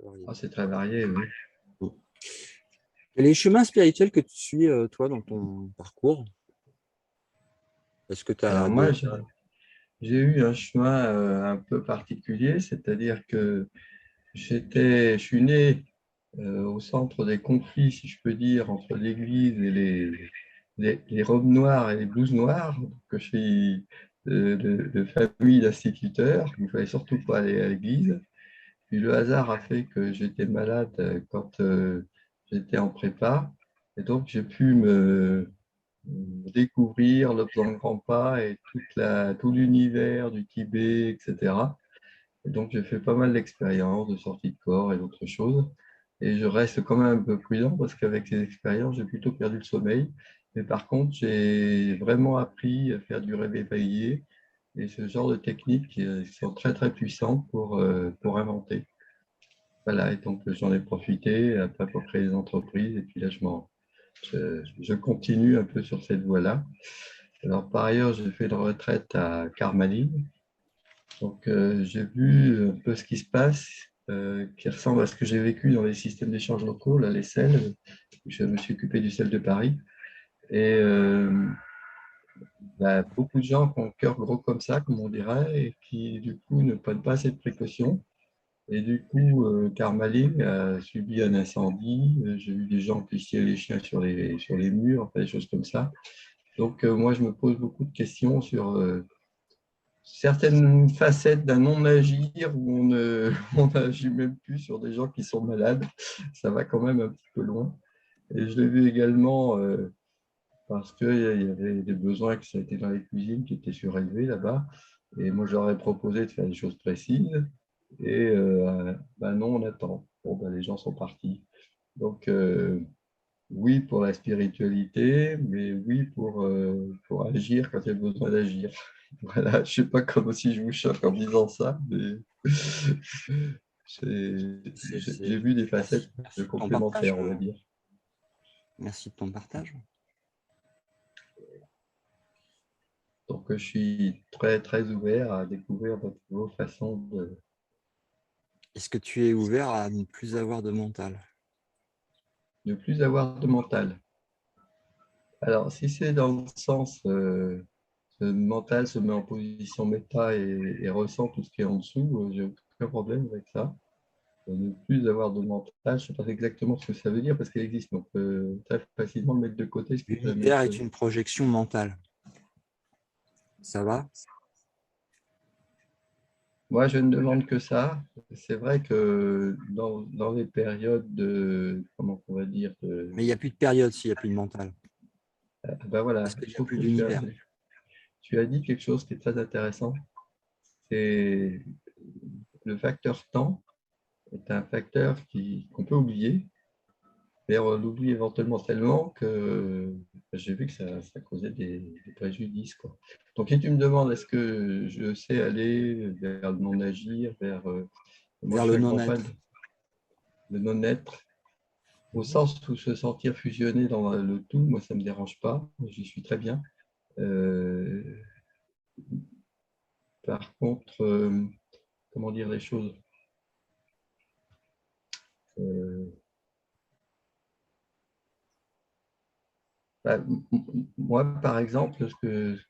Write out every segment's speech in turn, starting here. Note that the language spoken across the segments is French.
très varié. Oh, c'est très varié, oui. Et les chemins spirituels que tu suis, toi, dans ton parcours, est-ce que tu as Alors moi, des... j'ai eu un chemin un peu particulier, c'est-à-dire que je suis né au centre des conflits, si je peux dire, entre l'Église et les robes noires et les blouses noires. Donc, je suis de famille d'instituteurs, il ne fallait surtout pas aller à l'Église. Puis le hasard a fait que j'étais malade quand j'étais en prépa, et donc j'ai pu me découvrir le plan grand pas et tout l'univers du Tibet, etc. Et donc, j'ai fait pas mal d'expériences de sortie de corps et d'autres choses. Et je reste quand même un peu prudent parce qu'avec ces expériences, j'ai plutôt perdu le sommeil. Mais par contre, j'ai vraiment appris à faire du rêve éveillé et ce genre de techniques qui sont très, très puissantes pour inventer. Voilà, et donc j'en ai profité après pour créer des entreprises. Et puis là, je continue un peu sur cette voie-là. Alors, par ailleurs, j'ai fait une retraite à Carmanie. Donc, j'ai vu un peu ce qui se passe, qui ressemble à ce que j'ai vécu dans les systèmes d'échange locaux, là, les SEL. Je me suis occupé du SEL de Paris. Et beaucoup de gens qui ont le cœur gros comme ça, comme on dirait, et qui, du coup, ne prennent pas assez de précautions. Et du coup, Carmaling a subi un incendie. J'ai vu des gens pister les chiens sur les murs, enfin, des choses comme ça. Donc, moi, je me pose beaucoup de questions sur certaines facettes d'un non-agir où on n'agit même plus sur des gens qui sont malades. Ça va quand même un petit peu loin. Et je l'ai vu également parce qu'il y avait des besoins qui étaient dans les cuisines qui étaient surélevés là-bas. Et moi, je leur ai proposé de faire des choses précises. Et non, on attend. Bon, les gens sont partis. Donc, oui pour la spiritualité, mais oui pour agir quand il y a besoin d'agir. Voilà, je ne sais pas comment si je vous choque en disant ça, mais j'ai vu des facettes Merci de ton partage. complémentaires, on va dire. Merci de ton partage. Donc, je suis très, très ouvert à découvrir vos façons Est-ce que tu es ouvert à ne plus avoir de mental? de plus avoir de mental. Alors, si c'est dans le sens le mental se met en position méta et ressent tout ce qui est en dessous, j'ai aucun problème avec ça. Ne plus avoir de mental, je ne sais pas exactement ce que ça veut dire parce qu'il existe. Donc, très facilement le mettre de côté, ce qui est la même L'univers est chose. une projection mentale. Ça va? Moi, je ne demande que ça. C'est vrai que dans les périodes de, comment on va dire, Mais il n'y a plus de période s'il n'y a plus de mental. voilà, Parce qu'il je n'y a trouve plus que d'univers. tu as dit quelque chose qui est très intéressant. C'est le facteur temps est un facteur qu'on peut oublier. Mais on l'oublie éventuellement tellement que j'ai vu que ça causait des préjudices, quoi. Donc, si tu me demandes, est-ce que je sais aller vers le non-agir, moi, je Vers suis le un grand fan non-être. de non-être, au sens où se sentir fusionné dans le tout, moi, ça ne me dérange pas, j'y suis très bien. Euh, Par contre, comment dire les choses euh, Bah, moi, par exemple, ce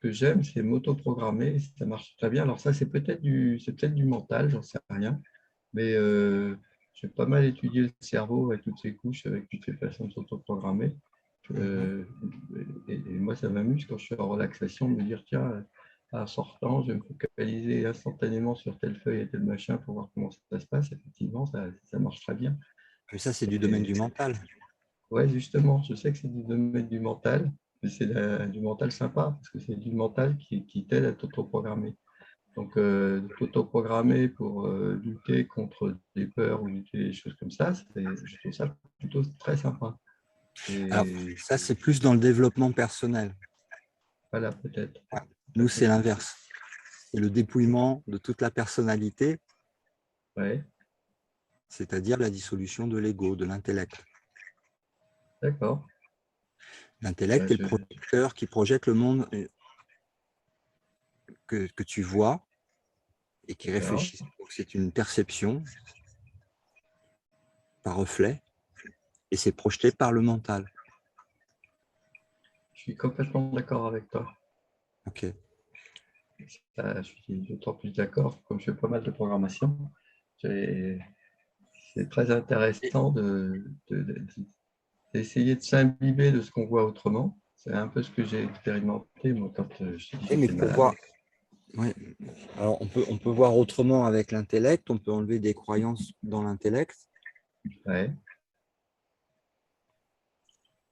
que j'aime, c'est m'auto-programmer. Ça marche très bien. Alors ça, c'est peut-être du mental, j'en sais rien. Mais j'ai pas mal étudié le cerveau avec toutes ces couches, avec toutes ces façons de s'auto-programmer. Euh, et moi, ça m'amuse quand je suis en relaxation de me dire, tiens, en sortant, je vais me focaliser instantanément sur telle feuille et tel machin pour voir comment ça se passe. Effectivement, ça marche très bien. Mais ça, c'est du domaine du mental. Ouais, justement, je sais que c'est du domaine du mental, mais c'est du mental sympa, parce que c'est du mental qui t'aide à t'auto-programmer. Donc, t'auto-programmer pour lutter contre des peurs ou lutter des choses comme ça, je trouve ça plutôt très sympa. Alors, Et ça, c'est plus dans le développement personnel. voilà, peut-être. Ouais. Nous, c'est l'inverse. C'est le dépouillement de toute la personnalité, Ouais, c'est-à-dire la dissolution de l'ego, de l'intellect. d'accord. L'intellect est le projecteur qui projette le monde que tu vois et qui D'accord. réfléchit. Donc, c'est une perception par reflet, et c'est projeté par le mental. Je suis complètement d'accord avec toi. Ok. Je suis d'autant plus d'accord, comme je fais pas mal de programmation, c'est très intéressant d'essayer de s'imbiber de ce qu'on voit autrement. C'est un peu ce que j'ai expérimenté, moi, quand Mais j'étais pour malade. voir, ouais. Alors on peut voir autrement avec l'intellect, on peut enlever des croyances dans l'intellect, Ouais.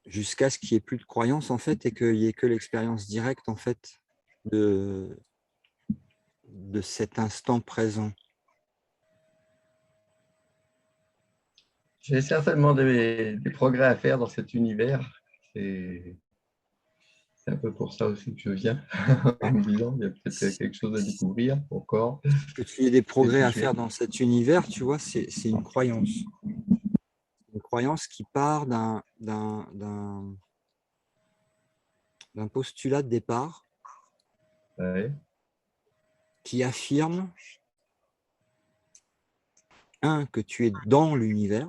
jusqu'à ce qu'il n'y ait plus de croyances en fait, et qu'il n'y ait que l'expérience directe en fait de cet instant présent. J'ai certainement des progrès à faire dans cet univers. C'est un peu pour ça aussi que je viens, en me disant il y a peut-être quelque chose à découvrir encore. Que tu aies des Et progrès puis, à faire dans cet univers, tu vois, c'est une croyance. Une croyance qui part d'un postulat de départ ouais. qui affirme, un, que tu es dans l'univers,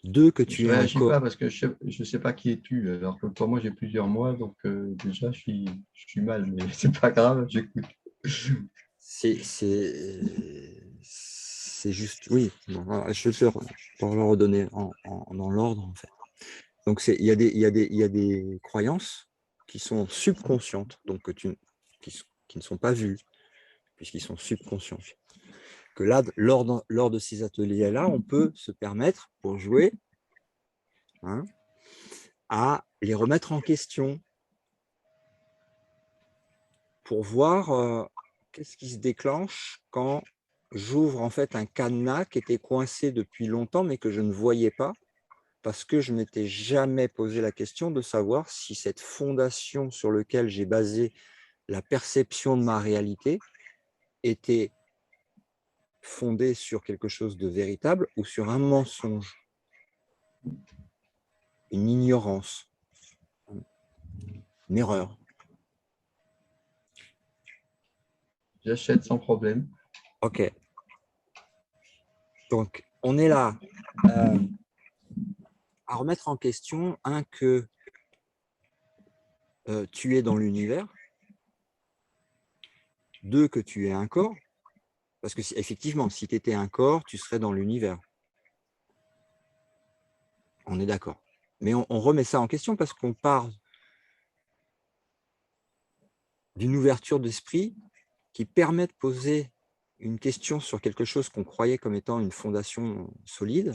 deux, que Je tu ne es un réagis corps. pas parce que je ne sais pas qui es-tu. Alors que pour moi, j'ai plusieurs mois, donc déjà, je suis mal, mais c'est pas grave, j'écoute. C'est juste, oui, bon, je vais te pour le redonner dans l'ordre, en fait. Donc, il y a il y a des croyances qui sont subconscientes, donc qui ne sont pas vues, puisqu'ils sont subconscients. Que là, lors de ces ateliers-là, on peut se permettre, pour jouer, hein, à les remettre en question, pour voir qu'est-ce qui se déclenche quand j'ouvre en fait un cadenas qui était coincé depuis longtemps, mais que je ne voyais pas, parce que je ne m'étais jamais posé la question de savoir si cette fondation sur laquelle j'ai basé la perception de ma réalité était fondée sur quelque chose de véritable ou sur un mensonge, une ignorance, une erreur. J'achète sans problème. Ok. Donc, on est là à remettre en question, un, que tu es dans l'univers, deux, que tu es un corps, parce que effectivement, si tu étais un corps, tu serais dans l'univers. On est d'accord. Mais on remet ça en question parce qu'on part d'une ouverture d'esprit qui permet de poser une question sur quelque chose qu'on croyait comme étant une fondation solide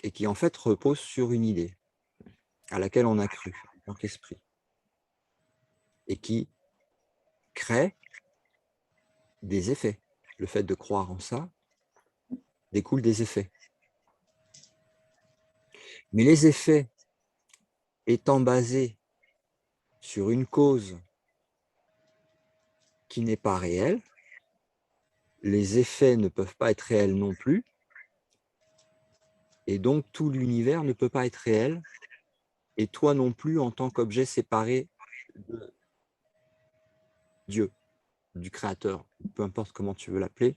et qui en fait repose sur une idée à laquelle on a cru en tant qu'esprit et qui crée des effets. Le fait de croire en ça découle des effets. Mais les effets étant basés sur une cause qui n'est pas réelle, les effets ne peuvent pas être réels non plus, et donc tout l'univers ne peut pas être réel, et toi non plus en tant qu'objet séparé de Dieu, du Créateur, peu importe comment tu veux l'appeler,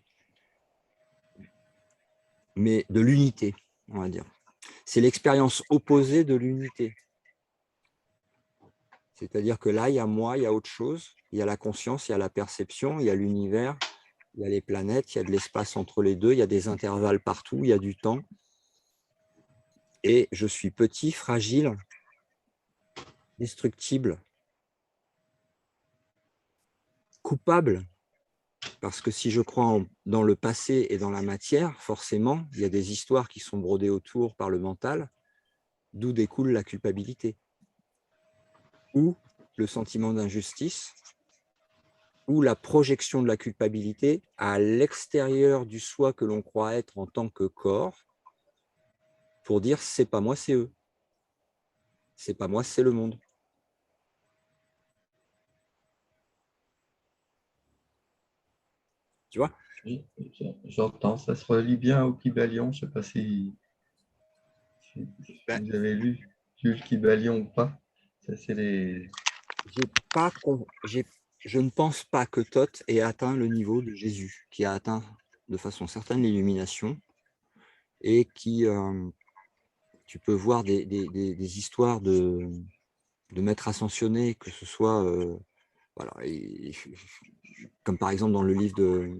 mais de l'unité, on va dire. C'est l'expérience opposée de l'unité. C'est-à-dire que là, il y a moi, il y a autre chose, il y a la conscience, il y a la perception, il y a l'univers, il y a les planètes, il y a de l'espace entre les deux, il y a des intervalles partout, il y a du temps. Et je suis petit, fragile, destructible, coupable, parce que si je crois dans le passé et dans la matière, forcément, il y a des histoires qui sont brodées autour par le mental, d'où découle la culpabilité, ou le sentiment d'injustice, ou la projection de la culpabilité à l'extérieur du soi que l'on croit être en tant que corps, pour dire c'est pas moi, c'est eux. C'est pas moi, c'est le monde. Tu vois? J'entends, ça se relie bien au Kybalion. Je ne sais pas si Ben, vous avez lu le Kybalion ou pas. Ça, c'est les... j'ai pas, je ne pense pas que Thoth ait atteint le niveau de Jésus, qui a atteint de façon certaine l'illumination et qui, tu peux voir des histoires de maîtres ascensionnés, que ce soit, voilà, comme par exemple dans le livre de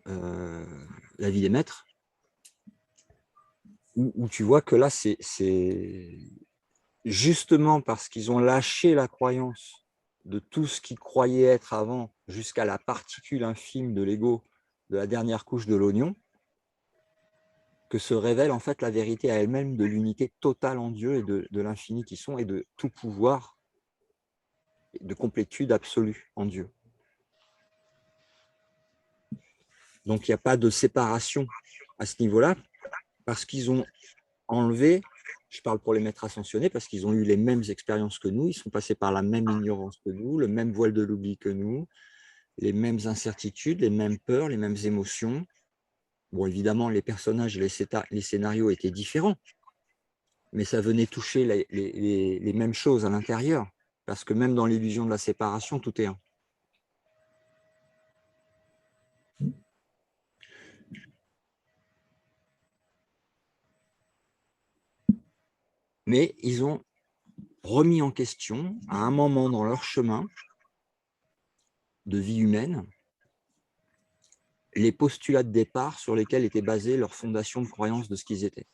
La vie des maîtres, où tu vois que là, c'est justement parce qu'ils ont lâché la croyance de tout ce qu'ils croyaient être avant, jusqu'à la particule infime de l'ego, de la dernière couche de l'oignon, que se révèle en fait la vérité à elle-même de l'unité totale en Dieu et de l'infini qui sont, et de tout pouvoir, de complétude absolue en Dieu. Donc il n'y a pas de séparation à ce niveau-là, parce qu'ils ont enlevé, je parle pour les maîtres ascensionnés, parce qu'ils ont eu les mêmes expériences que nous, ils sont passés par la même ignorance que nous, le même voile de l'oubli que nous, les mêmes incertitudes, les mêmes peurs, les mêmes émotions. Bon, évidemment, les personnages et les scénarios étaient différents, mais ça venait toucher les mêmes choses à l'intérieur, parce que même dans l'illusion de la séparation, tout est un. Mais ils ont remis en question, à un moment dans leur chemin de vie humaine, les postulats de départ sur lesquels était basée leur fondation de croyance de ce qu'ils étaient.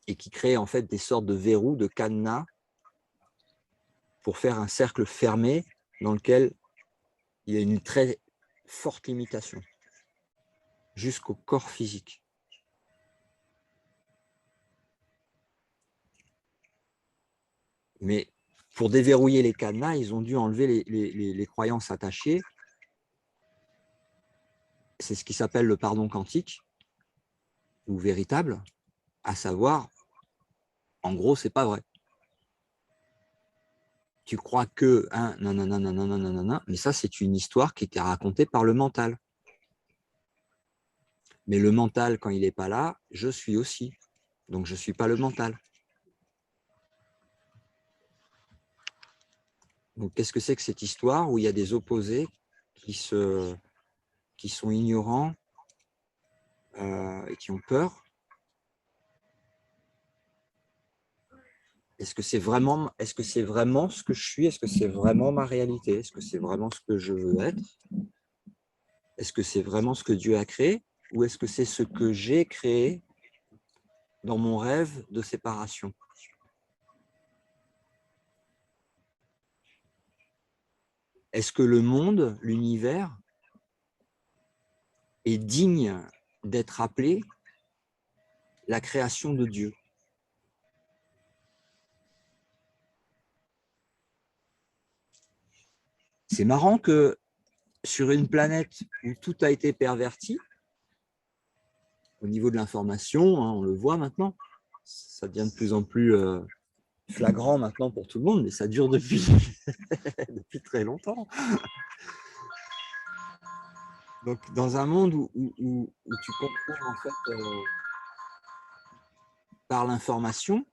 Et qui créent en fait des sortes de verrous, de cadenas, pour faire un cercle fermé dans lequel il y a une très forte limitation, jusqu'au corps physique. Mais pour déverrouiller les cadenas, ils ont dû enlever les croyances attachées. C'est ce qui s'appelle le pardon quantique, ou véritable, à savoir, en gros, c'est pas vrai. Tu crois que, hein, nanana, nanana, nanana, mais ça, c'est une histoire qui était racontée par le mental. Mais le mental, quand il n'est pas là, je suis aussi. Donc, je ne suis pas le mental. Donc, qu'est-ce que c'est que cette histoire où il y a des opposés qui sont ignorants et qui ont peur? Est-ce que c'est vraiment ce que je suis? Est-ce que c'est vraiment ma réalité? Est-ce que c'est vraiment ce que je veux être? Est-ce que c'est vraiment ce que Dieu a créé? Ou est-ce que c'est ce que j'ai créé dans mon rêve de séparation? Est-ce que le monde, l'univers, est digne d'être appelé la création de Dieu? C'est marrant que sur une planète où tout a été perverti, au niveau de l'information, hein, on le voit maintenant, ça devient de plus en plus flagrant maintenant pour tout le monde, mais ça dure depuis, depuis très longtemps. Donc, dans un monde où tu comprends en fait par l'information,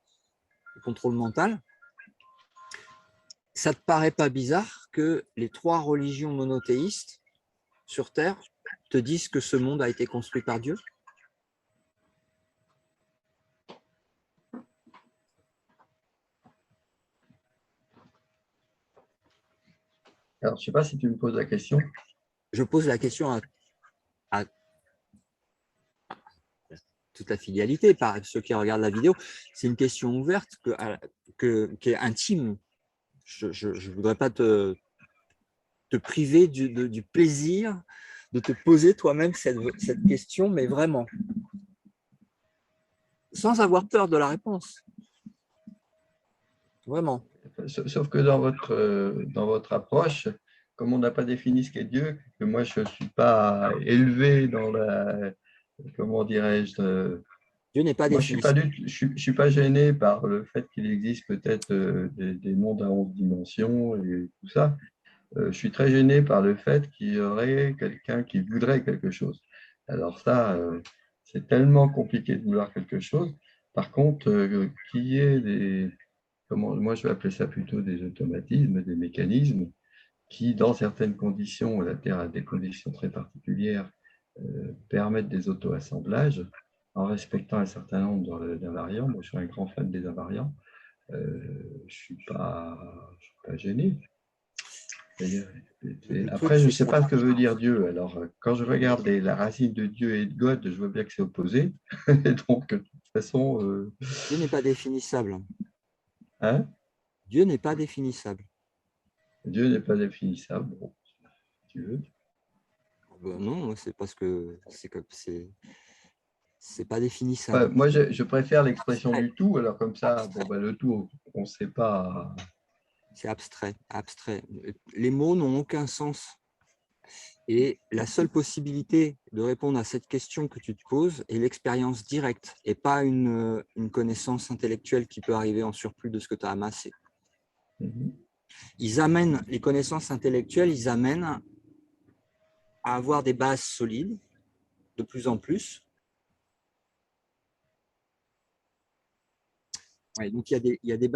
le contrôle mental, ça ne te paraît pas bizarre que les 3 religions monothéistes sur Terre te disent que ce monde a été construit par Dieu? Alors, je ne sais pas si tu me poses la question. Je pose la question à toute la fidélité, par ceux qui regardent la vidéo. C'est une question ouverte qui est intime. Je ne voudrais pas te priver du plaisir de te poser toi-même cette question, mais vraiment, sans avoir peur de la réponse. Vraiment. Sauf que dans votre approche, comme on n'a pas défini ce qu'est Dieu, que moi je ne suis pas élevé dans la, comment dirais-je, Dieu n'est pas moi défini. je suis pas gêné par le fait qu'il existe peut-être des mondes à 11 dimensions et tout ça. Je suis très gêné par le fait qu'il y aurait quelqu'un qui voudrait quelque chose. Alors ça, c'est tellement compliqué de vouloir quelque chose. Par contre, qu'il y ait moi je vais appeler ça plutôt des automatismes, des mécanismes qui, dans certaines conditions, la Terre a des conditions très particulières, permettent des auto-assemblages en respectant un certain nombre d'invariants. Moi, je suis un grand fan des invariants. Je ne suis pas gêné. Le truc, Après, je c'est ne que sais pas ce que veut dire Dieu. Alors, quand je regarde la racine de Dieu et de God, je vois bien que c'est opposé. Donc, de toute façon, Dieu n'est pas définissable. hein, Dieu n'est pas définissable. Dieu n'est pas définissable. Bon, si tu veux. Ben non, c'est parce que c'est pas définissable. Ouais, moi, je préfère l'expression Abstrait, du tout. Alors, comme ça, bon, abstrait. ben, le tout, on ne sait pas. C'est abstrait, abstrait. Les mots n'ont aucun sens. Et la seule possibilité de répondre à cette question que tu te poses est l'expérience directe et pas une connaissance intellectuelle qui peut arriver en surplus de ce que tu as amassé. Ils amènent les connaissances intellectuelles, ils amènent à avoir des bases solides de plus en plus. Ouais, donc il y a des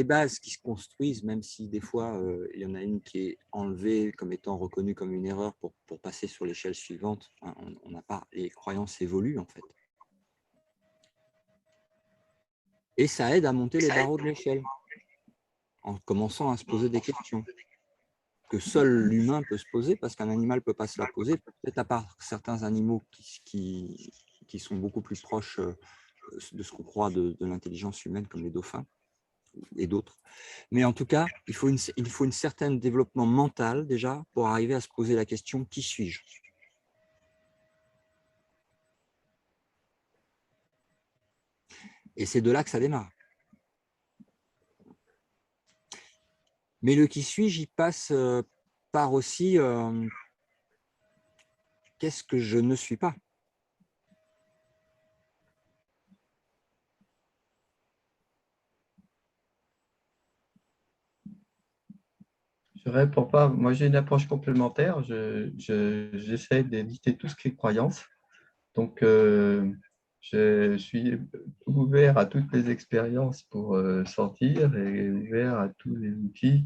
bases qui se construisent, même si des fois il y en a une qui est enlevée comme étant reconnue comme une erreur pour passer sur l'échelle suivante. Enfin, on n'a pas, les croyances évoluent en fait. Et ça aide à monter les barreaux de l'échelle en commençant à se poser des questions que seul l'humain peut se poser parce qu'un animal ne peut pas se la poser, peut-être à part certains animaux qui sont beaucoup plus proches de ce qu'on croit de l'intelligence humaine comme les dauphins et d'autres. Mais en tout cas, il faut une certaine développement mental déjà pour arriver à se poser la question qui suis-je? Et c'est de là que ça démarre. Mais le qui suis-je, il passe par aussi qu'est-ce que je ne suis pas? Je réponds pas. Moi, j'ai une approche complémentaire. J'essaie d'éviter tout ce qui est croyance. Donc, je suis ouvert à toutes les expériences pour sortir et ouvert à tous les outils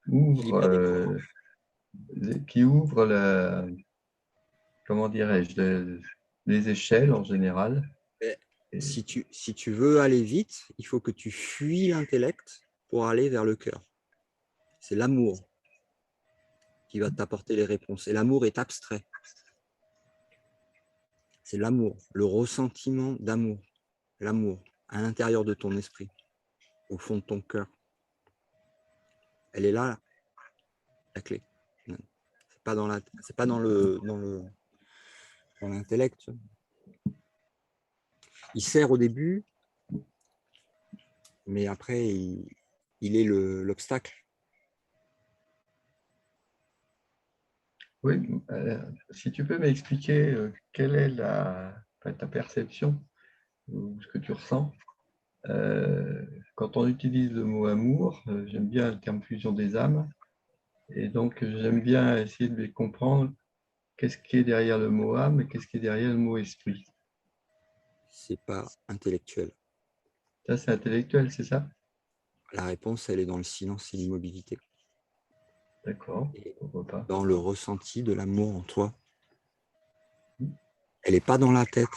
ouvrent, qui ouvrent comment dirais-je, les échelles en général. Et, Si tu veux aller vite, il faut que tu fuis l'intellect pour aller vers le cœur. C'est l'amour qui va t'apporter les réponses. Et l'amour est abstrait. C'est l'amour, le ressentiment d'amour, l'amour à l'intérieur de ton esprit, au fond de ton cœur. Elle est là, la clé. C'est pas dans l'intellect. Il sert au début, mais après, il est l'obstacle. oui, si tu peux m'expliquer quelle est ta perception ou ce que tu ressens quand on utilise le mot amour. J'aime bien le terme fusion des âmes. Et donc, j'aime bien essayer de comprendre qu'est-ce qui est derrière le mot âme et qu'est-ce qui est derrière le mot esprit. C'est pas intellectuel. Ça, c'est intellectuel, c'est ça? La réponse, elle est dans le silence et l'immobilité. D'accord, pourquoi pas. Dans le ressenti de l'amour en toi. Elle n'est pas dans la tête,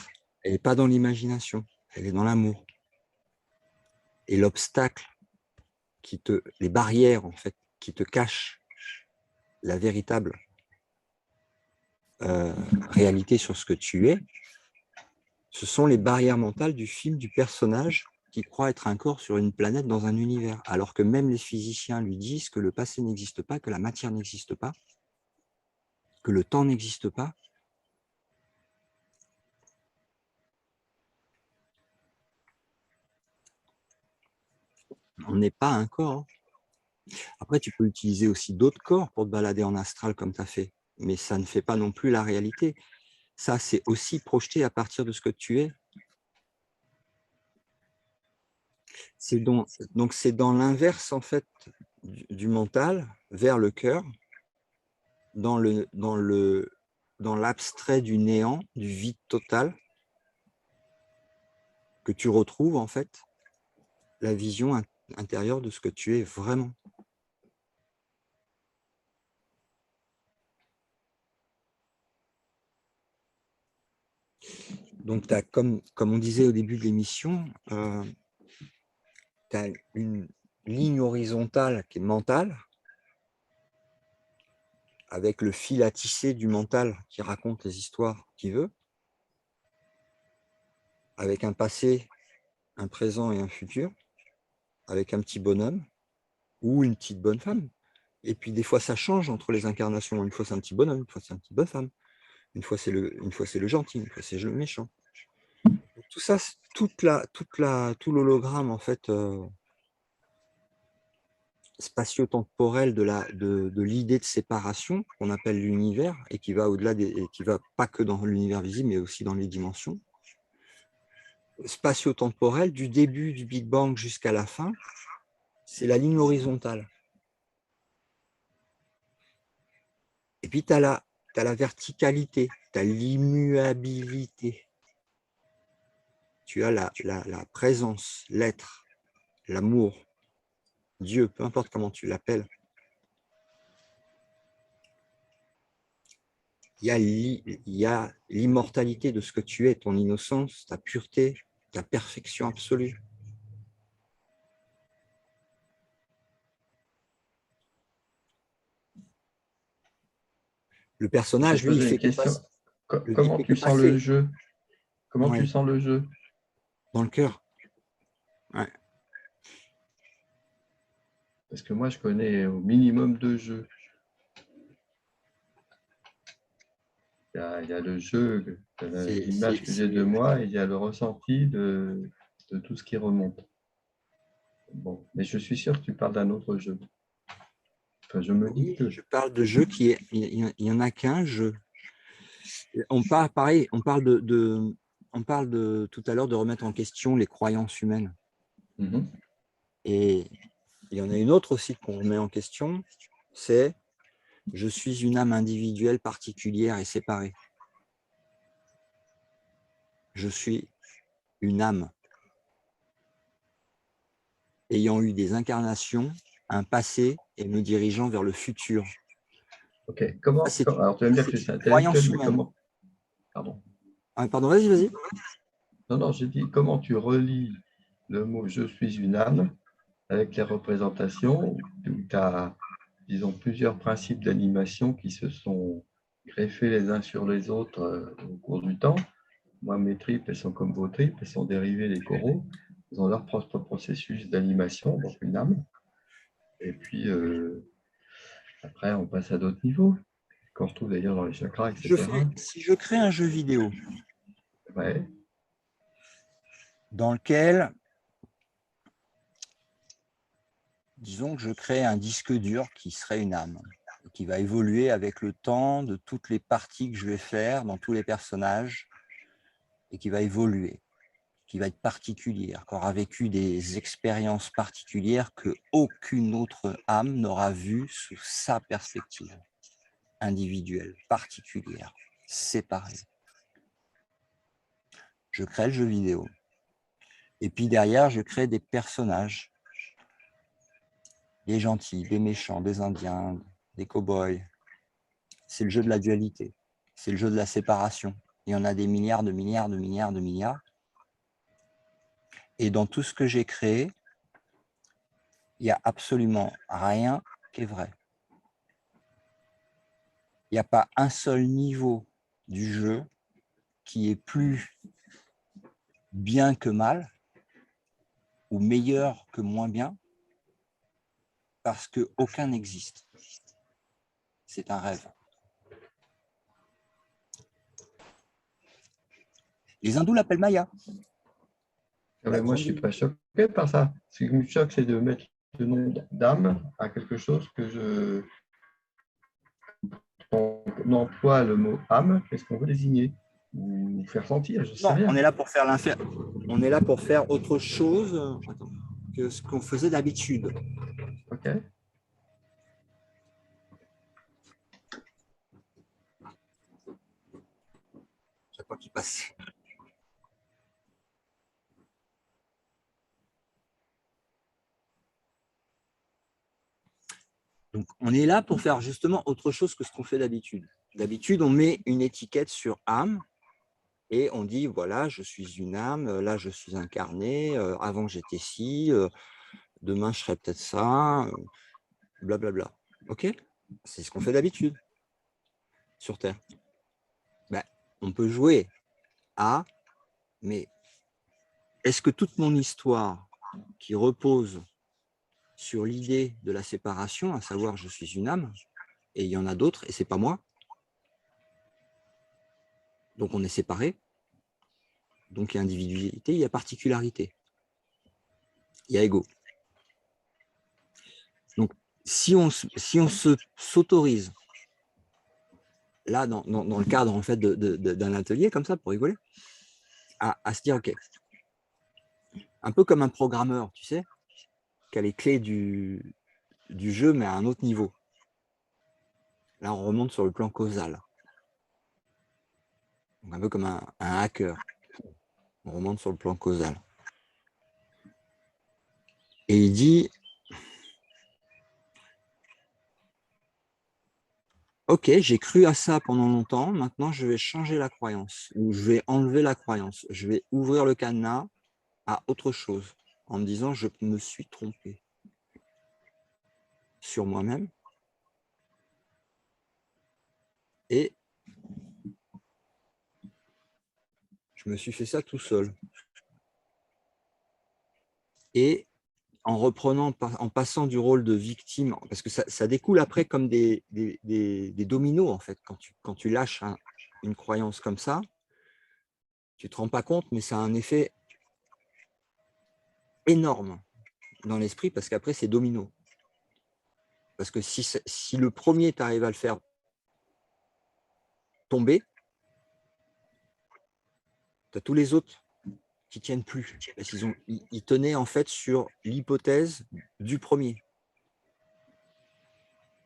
elle n'est pas dans l'imagination, elle est dans l'amour. Et l'obstacle, les barrières en fait, qui te cachent la véritable réalité sur ce que tu es, ce sont les barrières mentales du film du personnage qui croit être un corps sur une planète dans un univers, alors que même les physiciens lui disent que le passé n'existe pas, que la matière n'existe pas, que le temps n'existe pas. On n'est pas un corps. Après, tu peux utiliser aussi d'autres corps pour te balader en astral comme tu as fait, mais ça ne fait pas non plus la réalité. Ça, c'est aussi projeté à partir de ce que tu es. Donc, c'est dans l'inverse, en fait, du mental vers le cœur, dans l'abstrait du néant, du vide total, que tu retrouves, en fait, la vision intérieure de ce que tu es vraiment. Donc, comme on disait au début de l'émission, tu as une ligne horizontale qui est mentale, avec le fil à tisser du mental qui raconte les histoires qu'il veut, avec un passé, un présent et un futur, avec un petit bonhomme ou une petite bonne femme. Et puis des fois, ça change entre les incarnations. Une fois, c'est un petit bonhomme, une fois, c'est une petite bonne femme. Une fois, c'est le gentil, une fois, c'est le méchant. Tout ça, tout l'hologramme, en fait, spatio-temporel de l'idée de séparation qu'on appelle l'univers et qui va au-delà et qui va pas que dans l'univers visible, mais aussi dans les dimensions. Spatio-temporel, du début du Big Bang jusqu'à la fin, c'est la ligne horizontale. Et puis, tu as la verticalité, tu as l'immuabilité. Tu as la présence, l'être, l'amour, Dieu, peu importe comment tu l'appelles. Il y a l'immortalité de ce que tu es, ton innocence, ta pureté, ta perfection absolue. Le personnage, lui, il fait que passer. Comment tu sens le jeu? Comment tu Ouais. sens le jeu? Dans le cœur. Ouais. Parce que moi, je connais au minimum 2 jeux. Il y a le jeu, l'image que j'ai de moi, et il y a le ressenti de tout ce qui remonte. Bon, mais je suis sûr que tu parles d'un autre jeu. Enfin, je me dis que... Je parle de jeu qui est... Il n'y en a qu'un jeu. On parle, pareil, on parle de tout à l'heure de remettre en question les croyances humaines. Et il y en a une autre aussi qu'on remet en question, c'est « Je suis une âme individuelle particulière et séparée. Je suis une âme ayant eu des incarnations, un passé et me dirigeant vers le futur. » Ok, alors tu vas me dire que c'est intellectuel, mais comment... Pardon. Ah, pardon, vas-y. Non, j'ai dit comment tu relis le mot « je suis une âme » avec les représentations où tu as, disons, plusieurs principes d'animation qui se sont greffés les uns sur les autres au cours du temps. Moi, mes tripes, elles sont comme vos tripes, elles sont dérivées des coraux. Ils ont leur propre processus d'animation, donc une âme. Et puis, après, on passe à d'autres niveaux, qu'on retrouve d'ailleurs dans les chakras, etc. Si je crée un jeu vidéo ouais. dans lequel, disons que je crée un disque dur qui serait une âme, qui va évoluer avec le temps de toutes les parties que je vais faire dans tous les personnages et qui va évoluer, qui va être particulière, qui aura vécu des expériences particulières que aucune autre âme n'aura vues sous sa perspective individuelle, particulière, séparée. Je crée le jeu vidéo. Et puis derrière, je crée des personnages, des gentils, des méchants, des indiens, des cow-boys. C'est le jeu de la dualité, c'est le jeu de la séparation. Il y en a des milliards de milliards de milliards de milliards. Et dans tout ce que j'ai créé, il n'y a absolument rien qui est vrai. Il n'y a pas un seul niveau du jeu qui est plus bien que mal ou meilleur que moins bien parce qu'aucun n'existe. C'est un rêve. Les hindous l'appellent Maya. Mais moi, je ne suis pas choqué par ça. Ce qui me choque, c'est de mettre le nom d'âme à quelque chose que je... On emploie le mot âme, qu'est-ce qu'on veut désigner ou faire sentir, je ne sais rien. On est là pour faire on est là pour faire autre chose que ce qu'on faisait d'habitude. Ok. Chaque fois qu'il passe. Donc, on est là pour faire justement autre chose que ce qu'on fait d'habitude. D'habitude, on met une étiquette sur âme et on dit, voilà, je suis une âme, là, je suis incarné, avant, j'étais ci, demain, je serai peut-être ça, blablabla. OK? C'est ce qu'on fait d'habitude sur Terre. Ben, on peut jouer à, mais est-ce que toute mon histoire qui repose sur l'idée de la séparation, à savoir je suis une âme, et il y en a d'autres, et c'est pas moi, donc on est séparés, donc il y a individualité, il y a particularité, il y a ego. Donc si on s'autorise, là dans le cadre en fait d'un atelier comme ça, pour rigoler, à se dire, ok, un peu comme un programmeur, tu sais, qui a les clés du jeu, mais à un autre niveau. Là, on remonte sur le plan causal. Donc, un peu comme un hacker. On remonte sur le plan causal. Et il dit, ok, j'ai cru à ça pendant longtemps, maintenant je vais changer la croyance, ou je vais enlever la croyance, je vais ouvrir le cadenas à autre chose, en me disant, je me suis trompé sur moi-même, et je me suis fait ça tout seul. Et en reprenant, en passant du rôle de victime, parce que ça découle après comme des dominos, en fait, quand tu lâches une croyance comme ça, tu ne te rends pas compte, mais ça a un effet énorme dans l'esprit, parce qu'après, c'est domino. Parce que si le premier, tu arrives à le faire tomber, tu as tous les autres qui ne tiennent plus. Parce qu'ils tenaient en fait sur l'hypothèse du premier.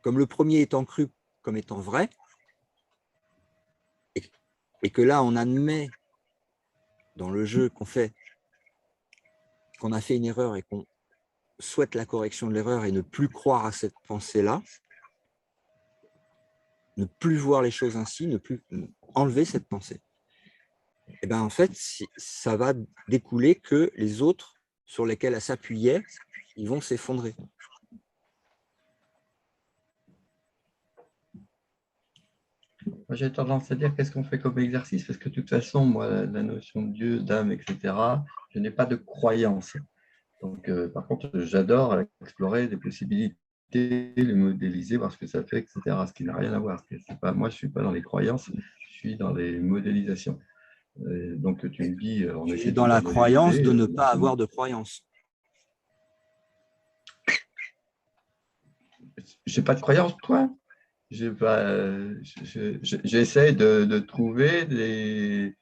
Comme le premier étant cru comme étant vrai, et que là, on admet dans le jeu qu'on a fait une erreur et qu'on souhaite la correction de l'erreur et ne plus croire à cette pensée-là, ne plus voir les choses ainsi, ne plus enlever cette pensée. Et bien en fait, ça va découler que les autres sur lesquels elle s'appuyait, ils vont s'effondrer. J'ai tendance à dire qu'est-ce qu'on fait comme exercice, parce que de toute façon, moi, la notion de Dieu, d'âme, etc., je n'ai pas de croyance. Donc, par contre, j'adore explorer des possibilités, les modéliser, voir ce que ça fait, etc., ce qui n'a rien à voir. Pas, moi, je ne suis pas dans les croyances, je suis dans les modélisations. Donc, tu me dis, on Tu essaie es de dans tout la faire croyance modéliser. de ne pas avoir de croyance. Je n'ai pas de croyance, toi. J'essaie de trouver des,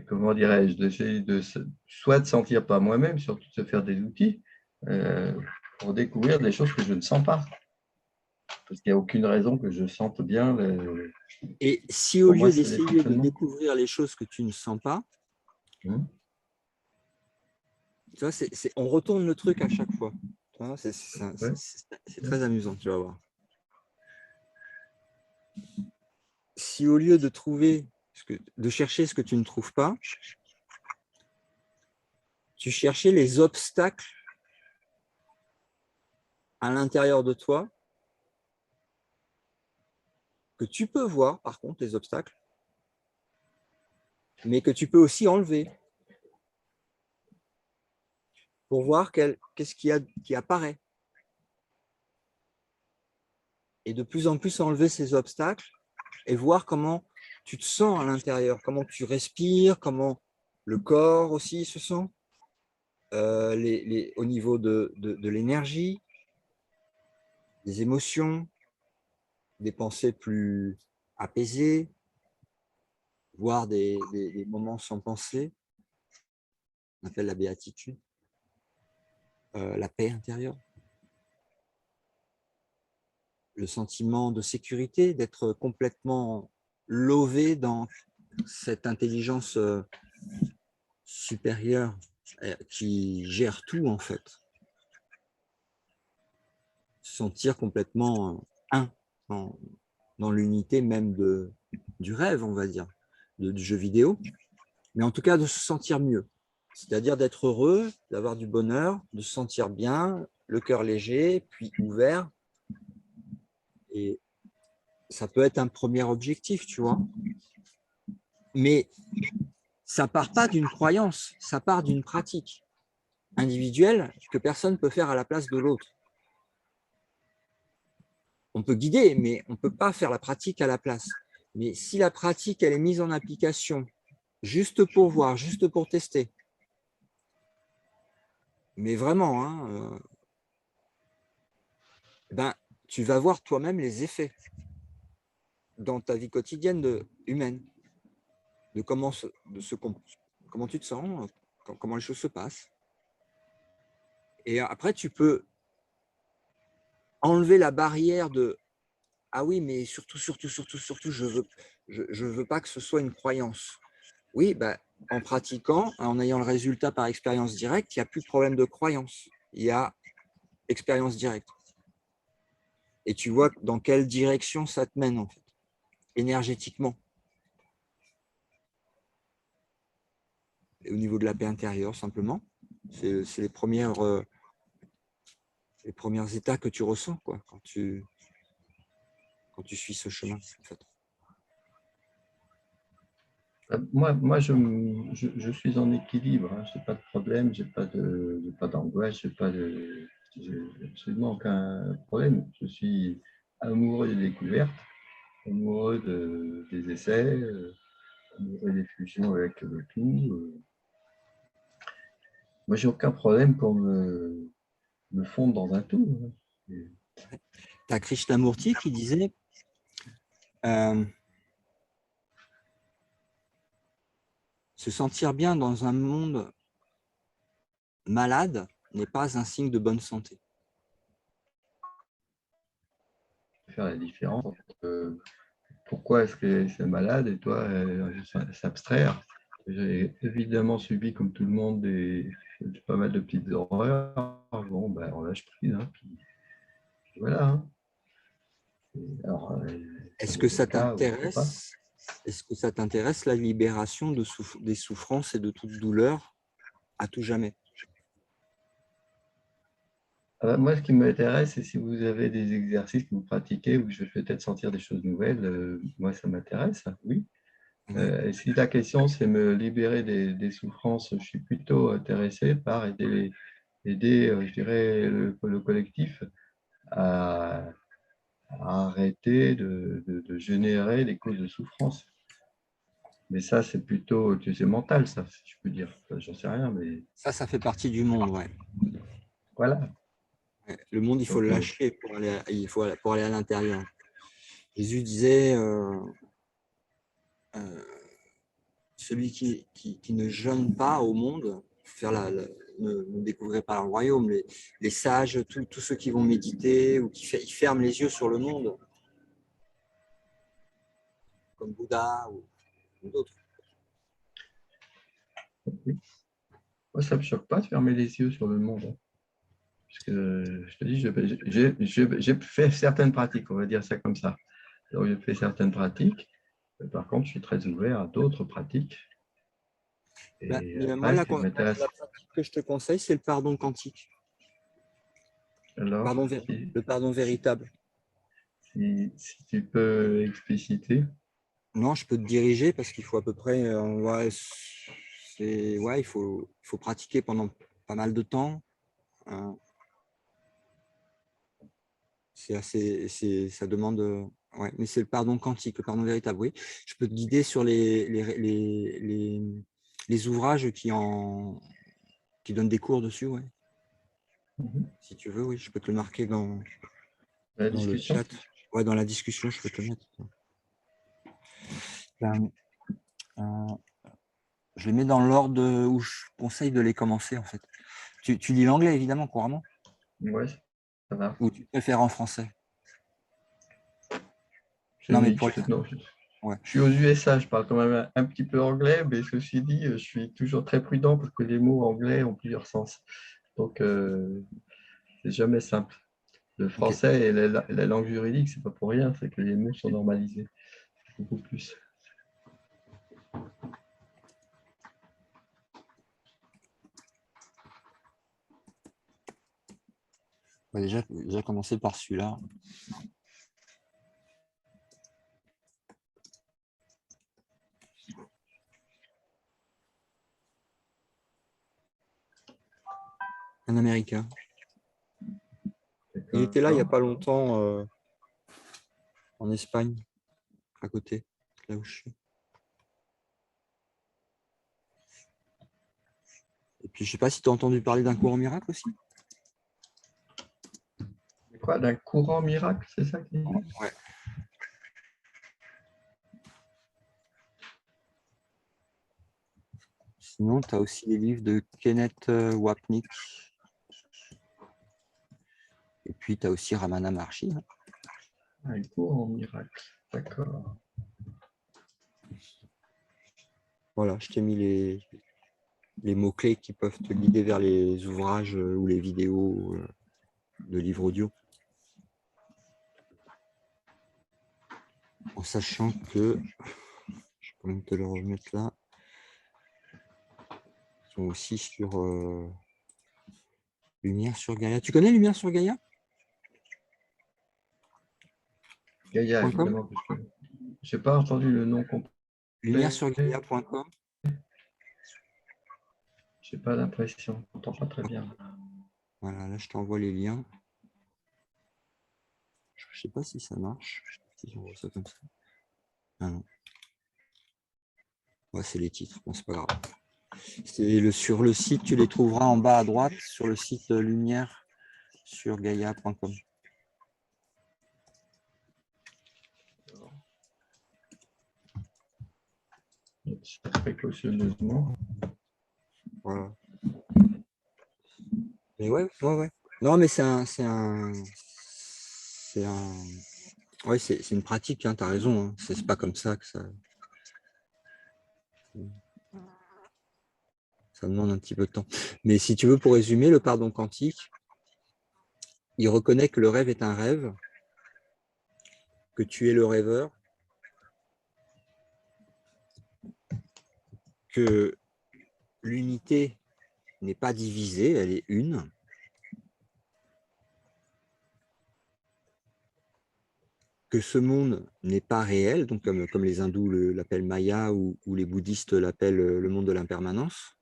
comment dirais-je, d'essayer soit de sentir par moi-même, surtout de se faire des outils pour découvrir des choses que je ne sens pas. Parce qu'il n'y a aucune raison que je sente bien. Et si au Pour moi, lieu c'est des d'essayer de fonctionnements. découvrir les choses que tu ne sens pas, tu vois, on retourne le truc à chaque fois. C'est très amusant, tu vas voir. Si au lieu de de chercher ce que tu ne trouves pas, tu cherchais les obstacles à l'intérieur de toi, que tu peux voir, par contre, les obstacles, mais que tu peux aussi enlever pour voir qu'est-ce qui apparaît. Et de plus en plus enlever ces obstacles et voir comment tu te sens à l'intérieur, comment tu respires, comment le corps aussi se sent, au niveau de l'énergie, des émotions, des pensées plus apaisées, voire des moments sans pensée, on appelle la béatitude, la paix intérieure, le sentiment de sécurité, d'être complètement lové dans cette intelligence supérieure qui gère tout en fait. Se sentir complètement un dans, dans l'unité même du rêve, on va dire, du jeu vidéo, mais en tout cas de se sentir mieux. C'est-à-dire d'être heureux, d'avoir du bonheur, de se sentir bien, le cœur léger, puis ouvert. Et ça peut être un premier objectif, tu vois. Mais ça part pas d'une croyance, ça part d'une pratique individuelle que personne ne peut faire à la place de l'autre. On peut guider, mais on ne peut pas faire la pratique à la place. Mais si la pratique, elle est mise en application, juste pour voir, juste pour tester, mais vraiment, hein, ben, tu vas voir toi-même les effets dans ta vie quotidienne humaine, de comment tu te sens, comment les choses se passent. Et après, tu peux enlever la barrière de « Ah oui, mais surtout, je veux pas que ce soit une croyance. » Oui, bah, en pratiquant, en ayant le résultat par expérience directe, il n'y a plus de problème de croyance. Il y a expérience directe. Et tu vois dans quelle direction ça te mène, en fait, énergétiquement. Et au niveau de la paix intérieure, simplement. C'est les premières états que tu ressens, quoi, quand tu suis ce chemin, en fait. Moi je suis en équilibre, hein. Je n'ai pas de problème, je n'ai pas d'angoisse, j'ai absolument aucun problème. Je suis amoureux des découvertes, amoureux des essais, amoureux des fusions avec le tout. Moi, j'ai aucun problème pour me fondre dans un tout. Tu as Krishnamurti qui disait se sentir bien dans un monde malade n'est pas un signe de bonne santé. Faire la différence entre pourquoi est-ce que c'est malade et toi, s'abstraire. J'ai évidemment subi, comme tout le monde, pas mal de petites horreurs. Bon, ben, on lâche prise. Hein, puis voilà. Hein. Alors, est-ce que ça cas, t'intéresse? Est-ce que ça t'intéresse la libération des souffrances et de toute douleur à tout jamais? Moi, ce qui m'intéresse, c'est si vous avez des exercices que vous pratiquez où je vais peut-être sentir des choses nouvelles. Moi, ça m'intéresse, oui. Si la question, c'est me libérer des souffrances, je suis plutôt intéressé par aider, je dirais, le collectif à arrêter de générer des causes de souffrance. Mais ça, c'est plutôt, c'est mental, ça, si je peux dire. Enfin, j'en sais rien, mais… Ça fait partie du monde, ouais. Voilà. Le monde, il faut le lâcher pour aller à l'intérieur. Jésus disait celui qui ne jeûne pas au monde, ne découvrirez pas le royaume. Les sages, tous ceux qui vont méditer ou ils ferment les yeux sur le monde, comme Bouddha ou d'autres. Moi, ça ne me choque pas de fermer les yeux sur le monde. Hein. Parce que je te dis, j'ai fait certaines pratiques, on va dire ça comme ça. Donc, j'ai fait certaines pratiques. Par contre, je suis très ouvert à d'autres pratiques. Et moi, la pratique que je te conseille, c'est le pardon quantique. Alors, le pardon véritable. Si tu peux expliciter. Non, je peux te diriger parce qu'il faut à peu près… il faut pratiquer pendant pas mal de temps. Ça demande… mais c'est le pardon quantique, le pardon véritable, oui. Je peux te guider sur les ouvrages qui donnent des cours dessus, ouais. Si tu veux, oui, je peux te le marquer dans le chat. Ouais, dans la discussion, je peux te le mettre. Je les mets dans l'ordre où je conseille de les commencer, en fait. Tu lis l'anglais, évidemment, couramment? Oui, ça va. Ou tu préfères en français? Non, mais je suis aux USA, je parle quand même un petit peu anglais, mais ceci dit, je suis toujours très prudent parce que les mots anglais ont plusieurs sens. Donc, c'est jamais simple Le français et la langue juridique, c'est pas pour rien, c'est que les mots sont normalisés beaucoup plus. On va déjà commencer par celui-là. Un Américain. Il était là il n'y a pas longtemps en Espagne, à côté, là où je suis. Et puis, je ne sais pas si tu as entendu parler d'un courant miracle aussi. Quoi, d'un courant miracle, c'est ça qu'il dit? Ouais. Sinon, tu as aussi les livres de Kenneth Wapnick. Et puis, tu as aussi Ramana Maharshi. Un courant miracle, d'accord. Voilà, je t'ai mis les mots-clés qui peuvent te guider vers les ouvrages ou les vidéos de livres audio. En sachant que, je vais quand même te le remettre là, ils sont aussi sur Lumière sur Gaïa. Tu connais Lumière sur Gaïa? Gaïa, évidemment que je connais. Je n'ai pas entendu le nom complet. Lumièresurgaïa.com. Je n'ai pas l'impression, je n'entends pas très bien. Voilà, là je t'envoie les liens. Je ne sais pas si ça marche. Si j'envoie ça comme ça. Ah non. Ouais, c'est les titres, bon, c'est pas grave. Sur le site, tu les trouveras en bas à droite, sur le site lumièresurgaïa.com. Précautionneusement. Voilà. Mais ouais. Non, mais c'est une pratique, hein, tu as raison. Hein. C'est pas comme ça que ça demande un petit peu de temps. Mais si tu veux, pour résumer, le pardon quantique, il reconnaît que le rêve est un rêve, que tu es le rêveur, que l'unité n'est pas divisée, elle est une. Que ce monde n'est pas réel, donc comme les hindous l'appellent Maya ou les bouddhistes l'appellent le monde de l'impermanence,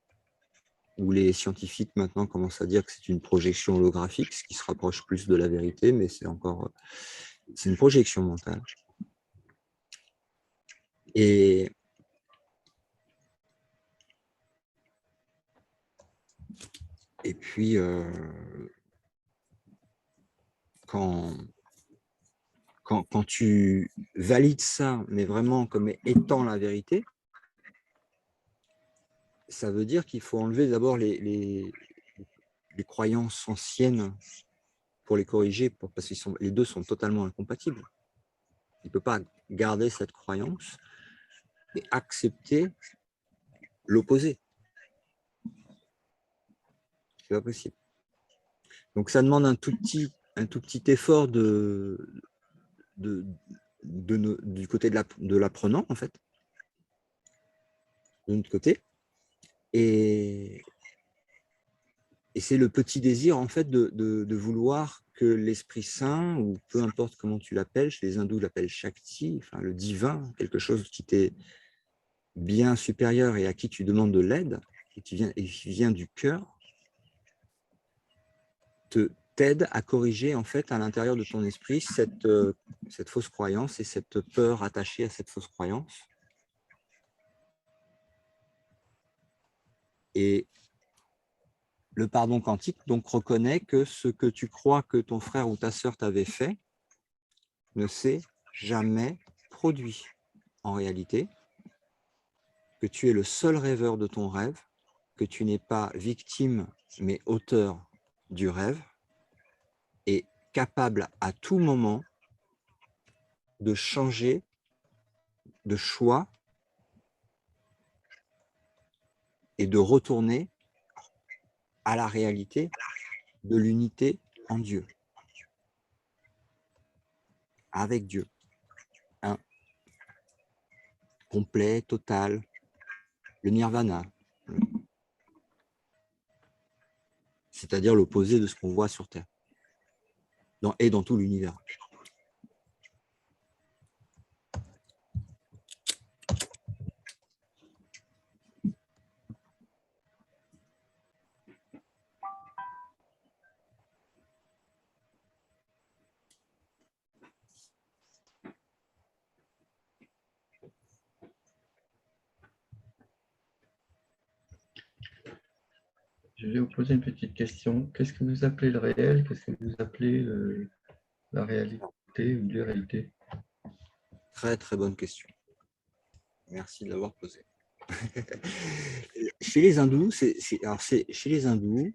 où les scientifiques maintenant commencent à dire que c'est une projection holographique, ce qui se rapproche plus de la vérité, mais c'est une projection mentale. Et puis, quand tu valides ça, mais vraiment comme étant la vérité, ça veut dire qu'il faut enlever d'abord les croyances anciennes pour les corriger, parce que les deux sont totalement incompatibles. Il ne peut pas garder cette croyance et accepter l'opposé. C'est pas possible. Donc ça demande un tout petit effort du côté de l'apprenant, en fait, de notre côté. Et c'est le petit désir, en fait, de vouloir que l'Esprit Saint, ou peu importe comment tu l'appelles, chez les hindous l'appellent Shakti, enfin le divin, quelque chose qui t'est bien supérieur et à qui tu demandes de l'aide, et qui vient du cœur, t'aide à corriger, en fait, à l'intérieur de ton esprit cette fausse croyance et cette peur attachée à cette fausse croyance. Et le pardon quantique donc reconnaît que ce que tu crois que ton frère ou ta sœur t'avait fait ne s'est jamais produit en réalité, que tu es le seul rêveur de ton rêve, que tu n'es pas victime mais auteur du rêve, et capable à tout moment de changer de choix et de retourner à la réalité de l'unité en Dieu. avec Dieu. Un complet, total, le nirvana. C'est-à-dire l'opposé de ce qu'on voit sur Terre et dans tout l'univers. Je vais vous poser une petite question. Qu'est-ce que vous appelez le réel? Qu'est-ce que vous appelez la réalité ou l'irréalité? Très, très bonne question. Merci de l'avoir posée. Chez les hindous, chez les hindous,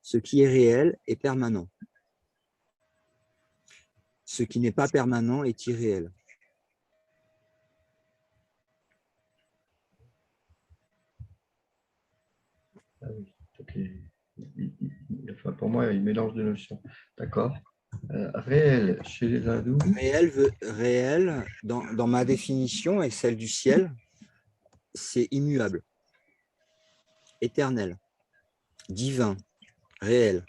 ce qui est réel est permanent. Ce qui n'est pas permanent est irréel. Ah oui, enfin, pour moi, il mélange deux notions. D'accord. Réel chez les hindous. Réel dans ma définition et celle du ciel, c'est immuable, éternel, divin, réel.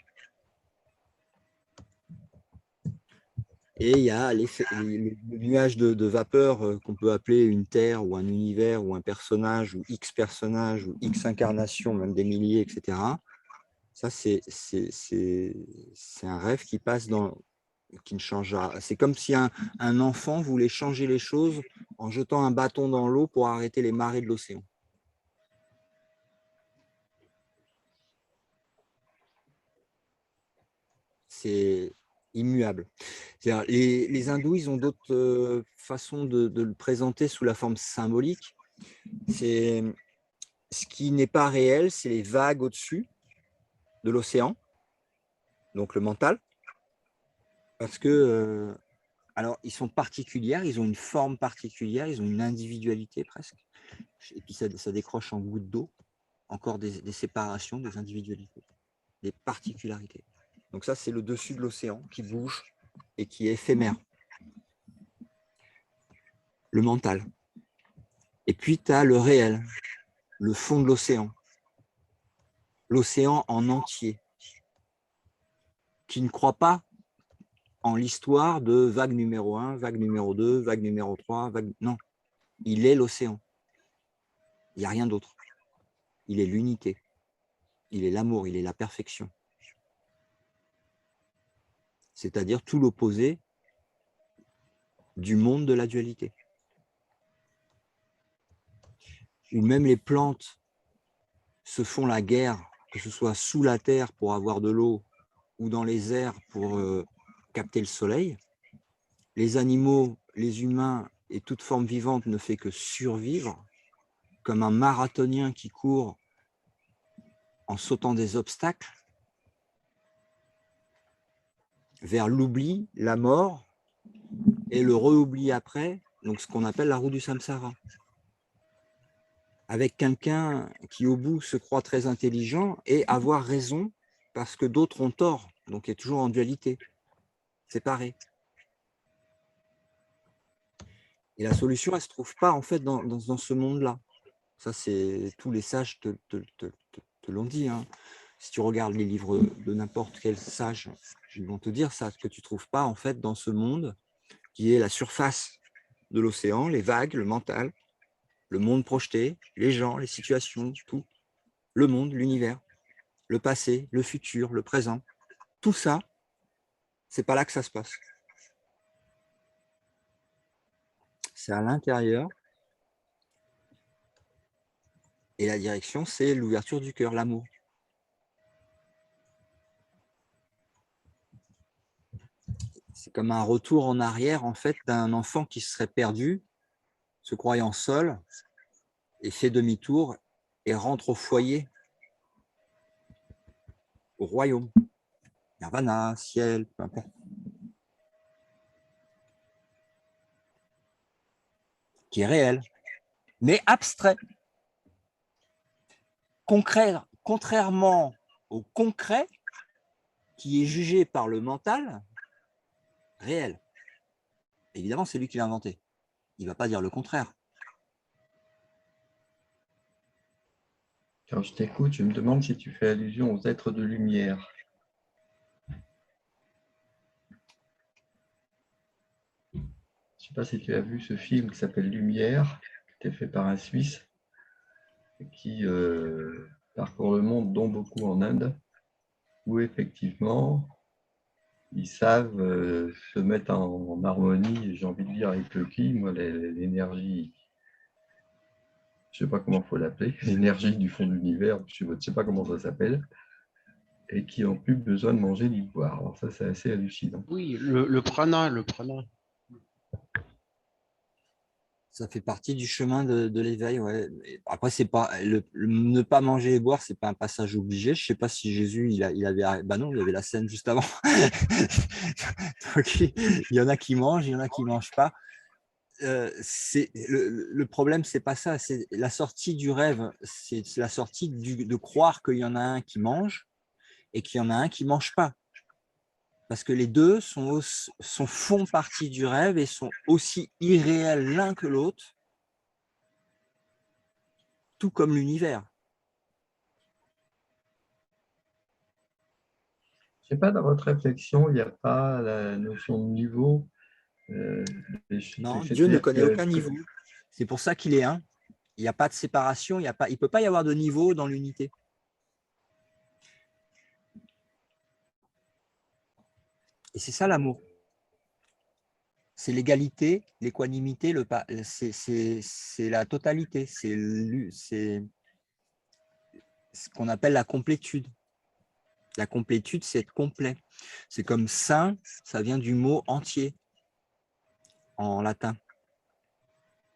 Et il y a le nuage de vapeur qu'on peut appeler une terre ou un univers ou un personnage ou X personnages ou X incarnations, même des milliers, etc. Ça, c'est un rêve qui passe qui ne changera. C'est comme si un enfant voulait changer les choses en jetant un bâton dans l'eau pour arrêter les marées de l'océan. C'est immuable. Les hindous, ils ont d'autres façons de le présenter sous la forme symbolique. C'est ce qui n'est pas réel, c'est les vagues au-dessus de l'océan, donc le mental, parce que alors ils sont particuliers, ils ont une forme particulière, ils ont une individualité presque, et puis ça décroche en gouttes d'eau, encore des séparations, des individualités, des particularités. Donc ça, c'est le dessus de l'océan qui bouge et qui est éphémère. Le mental. Et puis, tu as le réel, le fond de l'océan. L'océan en entier, qui ne croit pas en l'histoire de vague numéro 1, vague numéro 2, vague numéro 3, vague... Non, il est l'océan. Il n'y a rien d'autre. Il est l'unité. Il est l'amour, il est la perfection. C'est-à-dire tout l'opposé du monde de la dualité. Où même les plantes se font la guerre, que ce soit sous la terre pour avoir de l'eau ou dans les airs pour capter le soleil. Les animaux, les humains et toute forme vivante ne fait que survivre, comme un marathonien qui court en sautant des obstacles vers l'oubli, la mort, et le re-oubli après, donc ce qu'on appelle la roue du samsara. Avec quelqu'un qui au bout se croit très intelligent et avoir raison parce que d'autres ont tort, donc est toujours en dualité, séparé. Et la solution, elle ne se trouve pas en fait dans ce monde-là. Ça, c'est tous les sages te l'ont dit. Hein. Si tu regardes les livres de n'importe quel sage, ils vont te dire ça, que tu ne trouves pas en fait dans ce monde qui est la surface de l'océan, les vagues, le mental, le monde projeté, les gens, les situations, tout. Le monde, l'univers, le passé, le futur, le présent. Tout ça, c'est pas là que ça se passe. C'est à l'intérieur. Et la direction, c'est l'ouverture du cœur, l'amour. C'est comme un retour en arrière, en fait, d'un enfant qui se serait perdu, se croyant seul, et fait demi-tour et rentre au foyer, au royaume. Nirvana, ciel, peu importe. Qui est réel, mais abstrait. Concret, contrairement au concret, qui est jugé par le mental, réel. Évidemment, c'est lui qui l'a inventé. Il ne va pas dire le contraire. Quand je t'écoute, je me demande si tu fais allusion aux êtres de lumière. Je ne sais pas si tu as vu ce film qui s'appelle Lumière, qui était fait par un Suisse, qui parcourt le monde, dont beaucoup en Inde, où effectivement, ils savent se mettre en harmonie, j'ai envie de dire, avec le ki, moi, l'énergie, je ne sais pas comment il faut l'appeler, l'énergie du fond de l'univers, je ne sais pas comment ça s'appelle, et qui n'ont plus besoin de manger ni de boire. Alors ça, c'est assez hallucinant. Oui, le prana, le prana. Ça fait partie du chemin de l'éveil. Ouais. Après, c'est pas ne pas manger et boire, c'est pas un passage obligé. Je sais pas si Jésus, il avait, bah non, il y avait la scène juste avant. Donc, il y en a qui mangent, il y en a qui mangent pas. Le problème, c'est pas ça. C'est la sortie du rêve. C'est la sortie de croire qu'il y en a un qui mange et qu'il y en a un qui mange pas. Parce que les deux font partie du rêve et sont aussi irréels l'un que l'autre, tout comme l'univers. Je ne sais pas, dans votre réflexion, il n'y a pas la notion de niveau. Non, Dieu ne connaît aucun niveau. C'est pour ça qu'il est un. Il n'y a pas de séparation, il ne peut pas y avoir de niveau dans l'unité. Et c'est ça l'amour. C'est l'égalité, l'équanimité, c'est la totalité, c'est ce qu'on appelle la complétude. La complétude, c'est être complet. C'est comme saint, ça vient du mot entier en latin.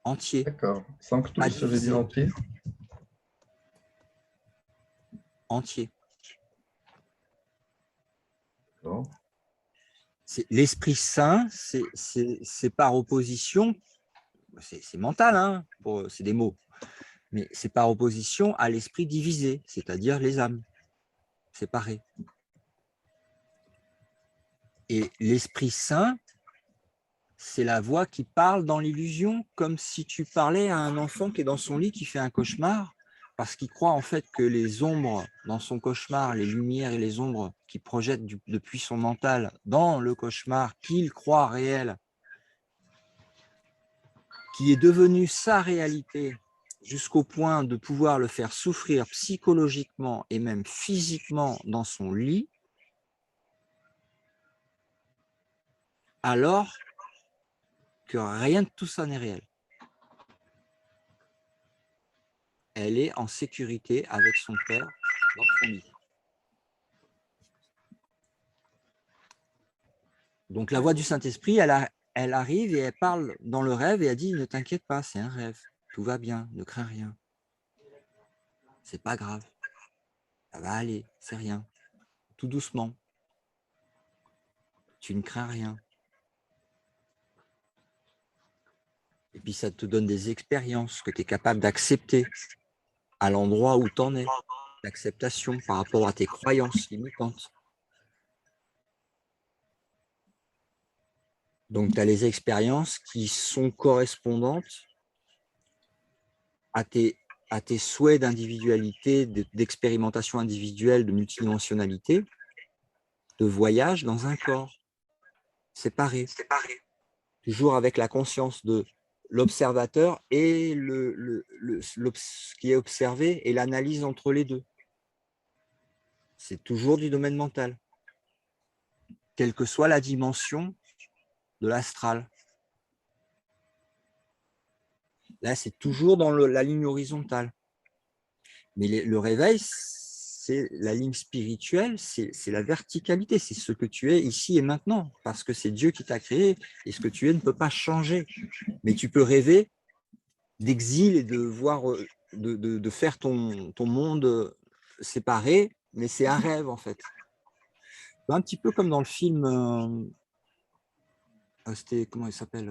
Entier. D'accord. Sanctus, Pas ça veut dire divisé. entier. Entier. D'accord. L'Esprit Saint, c'est par opposition, c'est mental, hein, c'est des mots, mais c'est par opposition à l'esprit divisé, c'est-à-dire les âmes séparées. Et l'Esprit Saint, c'est la voix qui parle dans l'illusion, comme si tu parlais à un enfant qui est dans son lit, qui fait un cauchemar, parce qu'il croit en fait que les ombres dans son cauchemar, les lumières et les ombres qui projettent depuis son mental dans le cauchemar qu'il croit réel, qui est devenu sa réalité jusqu'au point de pouvoir le faire souffrir psychologiquement et même physiquement dans son lit, alors que rien de tout ça n'est réel. Elle est en sécurité avec son père dans son lit. Donc la voix du Saint-Esprit, elle arrive et elle parle dans le rêve et elle dit « Ne t'inquiète pas, c'est un rêve, tout va bien, ne crains rien. C'est pas grave, ça va aller, c'est rien, tout doucement. Tu ne crains rien. » Et puis ça te donne des expériences que tu es capable d'accepter à l'endroit où tu en es, l'acceptation par rapport à tes croyances limitantes. Donc tu as les expériences qui sont correspondantes à tes souhaits d'individualité, d'expérimentation individuelle, de multidimensionnalité, de voyage dans un corps séparé, toujours avec la conscience de l'observateur et ce qui est observé et l'analyse entre les deux. C'est toujours du domaine mental, quelle que soit la dimension de l'astral. Là, c'est toujours dans la ligne horizontale. Mais le réveil, c'est la ligne spirituelle, c'est la verticalité, c'est ce que tu es ici et maintenant, parce que c'est Dieu qui t'a créé, et ce que tu es ne peut pas changer. Mais tu peux rêver d'exil et de voir, de faire ton monde séparé, mais c'est un rêve en fait. Un petit peu comme dans le film, c'était, comment il s'appelle,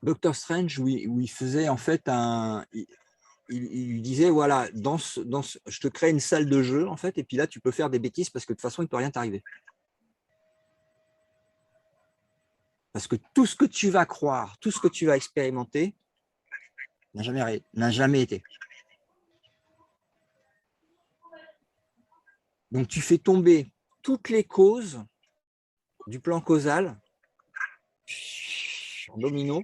Doctor Strange, où il faisait en fait il lui disait, voilà, je te crée une salle de jeu, en fait, et puis là, tu peux faire des bêtises parce que de toute façon, il ne peut rien t'arriver. Parce que tout ce que tu vas croire, tout ce que tu vas expérimenter, n'a jamais été. Donc, tu fais tomber toutes les causes du plan causal en domino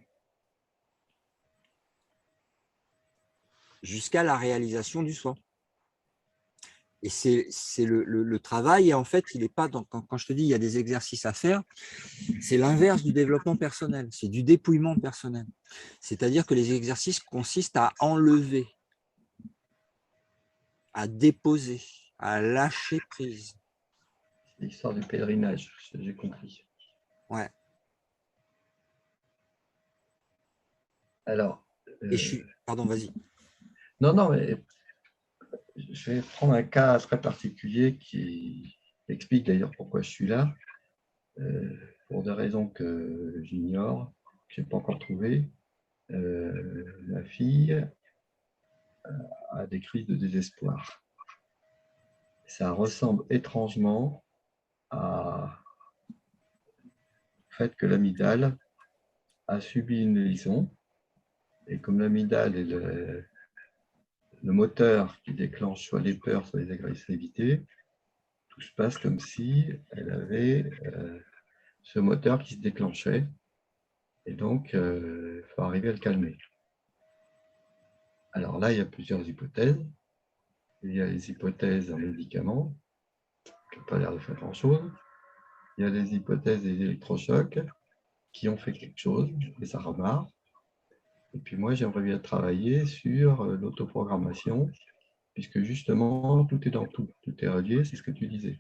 jusqu'à la réalisation du soi. Et c'est le travail, et en fait, il n'est pas quand je te dis il y a des exercices à faire, c'est l'inverse du développement personnel, c'est du dépouillement personnel. C'est-à-dire que les exercices consistent à enlever, à déposer, à lâcher prise. C'est l'histoire du pèlerinage, j'ai compris. Ouais. Alors. Pardon, vas-y. Non, mais je vais prendre un cas très particulier qui explique d'ailleurs pourquoi je suis là, pour des raisons que j'ignore, que je n'ai pas encore trouvées. La fille a des crises de désespoir. Ça ressemble étrangement au fait que l'amygdale a subi une lésion, et comme l'amygdale est le moteur qui déclenche soit les peurs, soit les agressivités, tout se passe comme si elle avait ce moteur qui se déclenchait, et donc il faut arriver à le calmer. Alors là, il y a plusieurs hypothèses. Il y a les hypothèses en médicaments, qui n'ont pas l'air de faire grand-chose. Il y a les hypothèses des électrochocs, qui ont fait quelque chose, et ça remarque. Et puis moi, j'aimerais bien travailler sur l'autoprogrammation, puisque justement, tout est dans tout. Tout est relié, c'est ce que tu disais.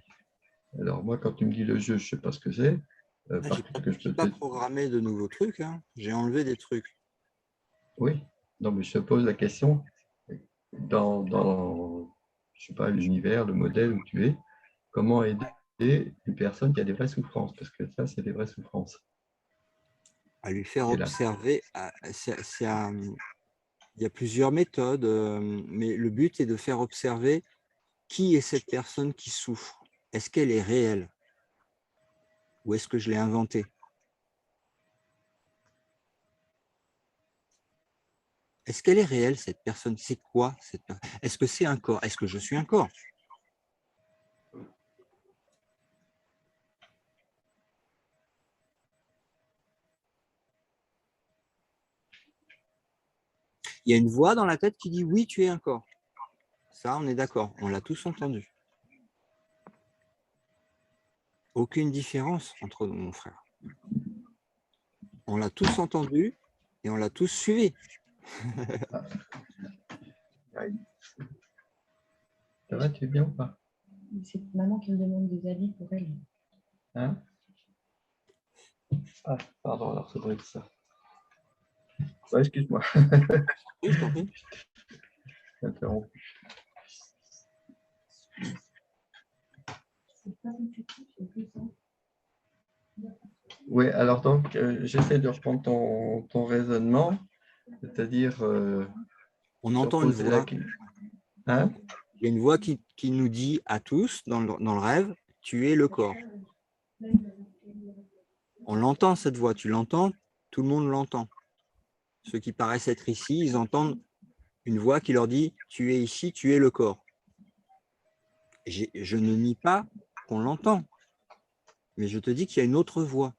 Alors moi, quand tu me dis le jeu, je ne sais pas ce que c'est. Je n'ai pas programmé de nouveaux trucs, hein. J'ai enlevé des trucs. Oui, non, mais je te pose la question, dans je sais pas, l'univers, le modèle où tu es, comment aider une personne qui a des vraies souffrances, parce que ça, c'est des vraies souffrances. À lui faire observer, il y a plusieurs méthodes, mais le but est de faire observer qui est cette personne qui souffre. Est-ce qu'elle est réelle? Ou est-ce que je l'ai inventée? Est-ce qu'elle est réelle, cette personne? C'est quoi cette personne? Est-ce que c'est un corps? Est-ce que je suis un corps? Il y a une voix dans la tête qui dit oui, tu es un corps. Ça, on est d'accord, on l'a tous entendu. Aucune différence entre nous, mon frère. On l'a tous entendu et on l'a tous suivi. Ça va, tu es bien ou pas? C'est maman qui me demande des avis pour elle. Hein? Ah, pardon, alors ça doit être ça. Ouais, excuse-moi. Oui, je t'en prie. Interrompu. Oui, alors donc, j'essaie de reprendre ton raisonnement, c'est-à-dire… on entend une voix. Hein? Il y a une voix qui nous dit à tous, dans le rêve, tu es le corps. On l'entend, cette voix, tu l'entends, tout le monde l'entend. Ceux qui paraissent être ici, ils entendent une voix qui leur dit, tu es ici, tu es le corps. Je ne nie pas qu'on l'entend, mais je te dis qu'il y a une autre voix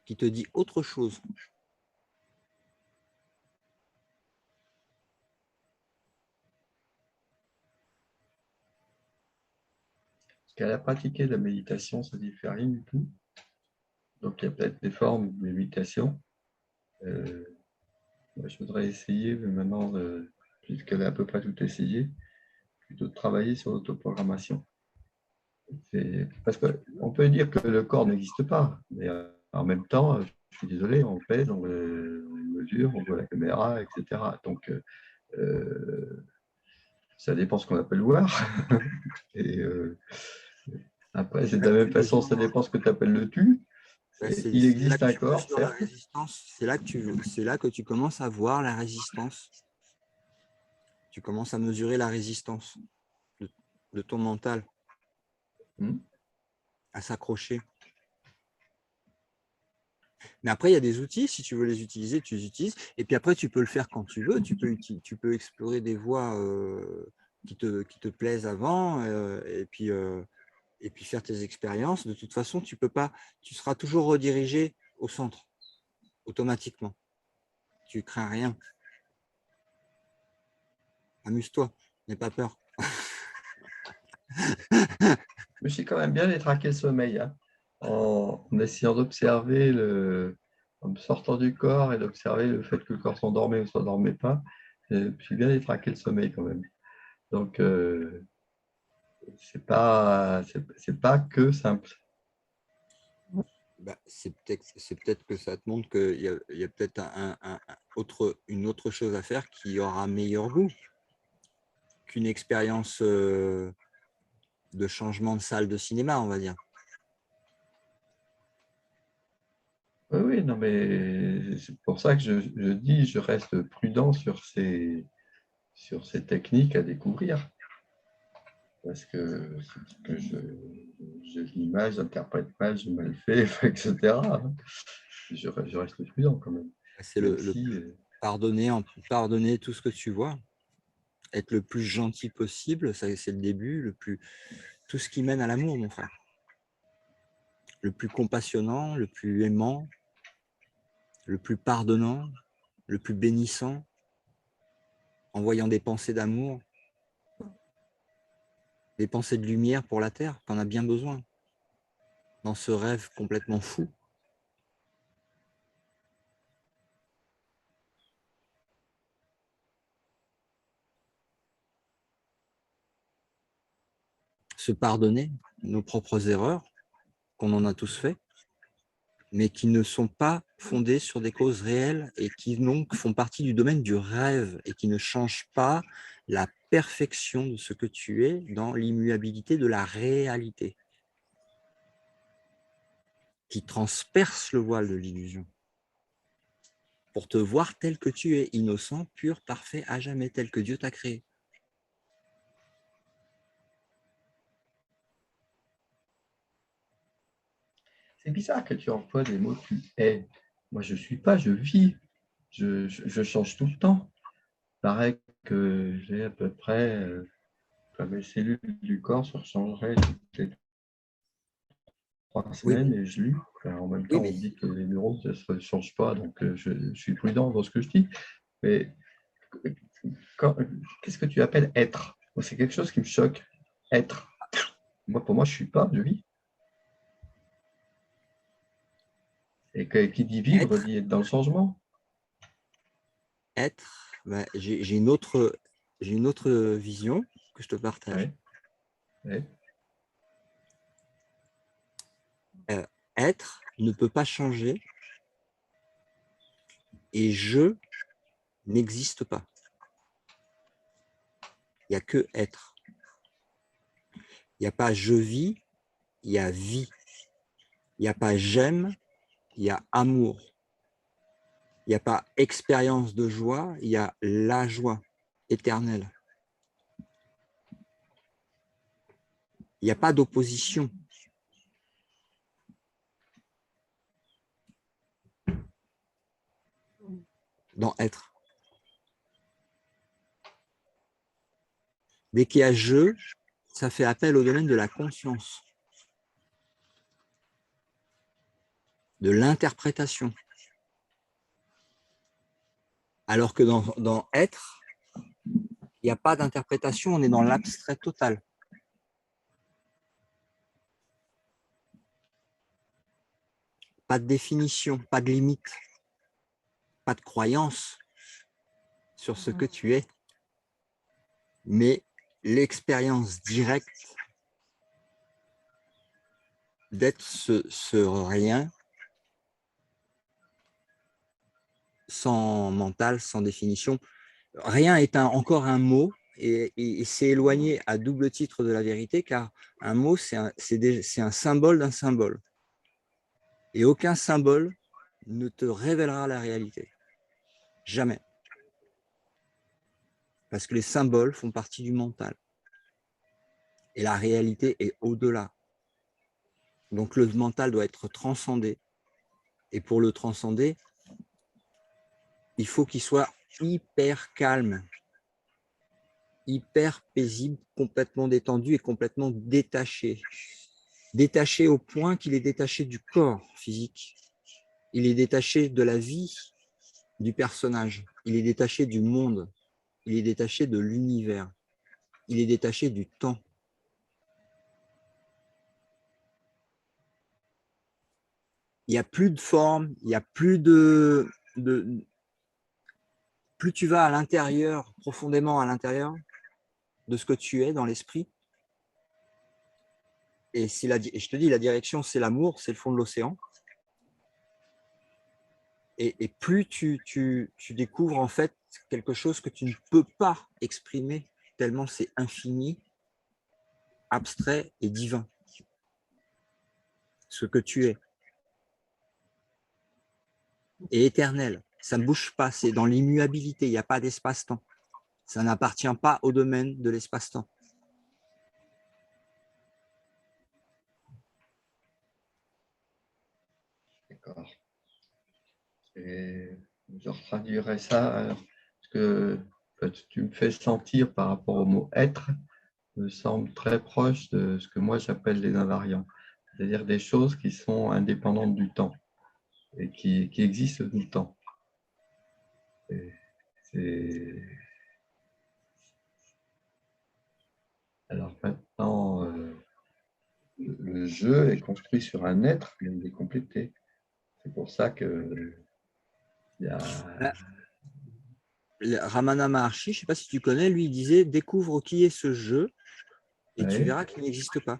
qui te dit autre chose. Parce qu'elle a pratiqué la méditation, ça ne lui fait rien du tout. Donc, il y a peut-être des formes de méditation. Je voudrais essayer, mais maintenant, puisqu'elle a à peu près tout essayé, plutôt de travailler sur l'autoprogrammation. Parce qu'on peut dire que le corps n'existe pas, mais en même temps, je suis désolé, on pèse, on mesure, on voit la caméra, etc. Donc, ça dépend ce qu'on appelle voir. Et après, c'est de la même façon, ça dépend ce que tu appelles le tu. Il C'est là existe que un tu corps, mesures la certes. résistance. C'est là que tu commences à voir la résistance. Tu commences à mesurer la résistance de ton mental à s'accrocher. Mais après, il y a des outils, si tu veux les utiliser, tu les utilises. Et puis après, tu peux le faire quand tu veux. Tu peux explorer des voies qui te plaisent avant et puis faire tes expériences. De toute façon, tu seras toujours redirigé au centre, automatiquement. Tu ne crains rien. Amuse-toi, n'aie pas peur. Mais j'ai quand même bien détraqué le sommeil, hein, en essayant d'observer en me sortant du corps et d'observer le fait que le corps s'endormait ou ne s'endormait pas. J'ai bien détraqué le sommeil quand même. Donc, c'est pas que simple. Bah, c'est peut-être que ça te montre qu'il y a peut-être une autre chose à faire qui aura meilleur goût qu'une expérience de changement de salle de cinéma, on va dire. Oui, oui, non, mais c'est pour ça que je dis, je reste prudent sur ces techniques à découvrir. Parce que j'ai l'image, j'interprète mal, je mal fait, etc. Je reste prudent quand même. C'est pardonner tout ce que tu vois, être le plus gentil possible, ça c'est le début, tout ce qui mène à l'amour, mon frère. Le plus compassionnant, le plus aimant, le plus pardonnant, le plus bénissant, envoyant des pensées d'amour, des pensées de lumière pour la terre, t'en as bien besoin. Dans ce rêve complètement fou. Se pardonner nos propres erreurs, qu'on en a tous fait, mais qui ne sont pas fondées sur des causes réelles et qui donc font partie du domaine du rêve et qui ne changent pas la perfection de ce que tu es dans l'immuabilité de la réalité, qui transperce le voile de l'illusion pour te voir tel que tu es, innocent, pur, parfait, à jamais, tel que Dieu t'a créé. C'est bizarre que tu emploies des mots tu es. Moi, je ne suis pas, je vis. Je change tout le temps. Il paraît que j'ai à peu près, mes cellules du corps se rechangeraient toutes les 3 semaines et je lis. En même temps, on dit que les neurones ne se changent pas, donc je suis prudent dans ce que je dis. Mais qu'est-ce que tu appelles être? C'est quelque chose qui me choque. Être. Pour moi, je ne suis pas, je vis. Et qui dit vivre dit être dans le changement. Être, ben, j'ai une autre vision que je te partage. Ouais. Être ne peut pas changer et je n'existe pas. Il n'y a que être. Il n'y a pas je vis, il y a vie. Il n'y a pas j'aime, il y a amour. Il n'y a pas expérience de joie, il y a la joie éternelle. Il n'y a pas d'opposition. Dans être. Dès qu'il y a je, ça fait appel au domaine de la conscience, de l'interprétation. Alors que dans être, il n'y a pas d'interprétation, on est dans l'abstrait total. Pas de définition, pas de limite, pas de croyance sur ce que tu es, mais l'expérience directe d'être ce rien sans mental, sans définition. Rien est encore un mot et c'est éloigné à double titre de la vérité car un mot, c'est un symbole d'un symbole. Et aucun symbole ne te révélera la réalité. Jamais. Parce que les symboles font partie du mental. Et la réalité est au-delà. Donc le mental doit être transcendé. Et pour le transcender, il faut qu'il soit hyper calme, hyper paisible, complètement détendu et complètement détaché. Détaché au point qu'il est détaché du corps physique. Il est détaché de la vie du personnage. Il est détaché du monde. Il est détaché de l'univers. Il est détaché du temps. Il n'y a plus de forme, il n'y a plus de... Plus tu vas à l'intérieur, profondément à l'intérieur de ce que tu es dans l'esprit, et je te dis, la direction, c'est l'amour, c'est le fond de l'océan, et plus tu découvres en fait quelque chose que tu ne peux pas exprimer, tellement c'est infini, abstrait et divin, ce que tu es. Et éternel, ça ne bouge pas, c'est dans l'immuabilité, il n'y a pas d'espace-temps. Ça n'appartient pas au domaine de l'espace-temps. D'accord. Et je traduirais ça, parce que tu me fais sentir par rapport au mot être, me semble très proche de ce que moi j'appelle les invariants, c'est-à-dire des choses qui sont indépendantes du temps et qui existent tout le temps. Alors maintenant, le jeu est construit sur un être, mais il est complété. C'est pour ça que il y a... Ramana Maharshi, je ne sais pas si tu connais, lui, il disait « Découvre qui est ce jeu et tu Ouais. verras qu'il n'existe pas. »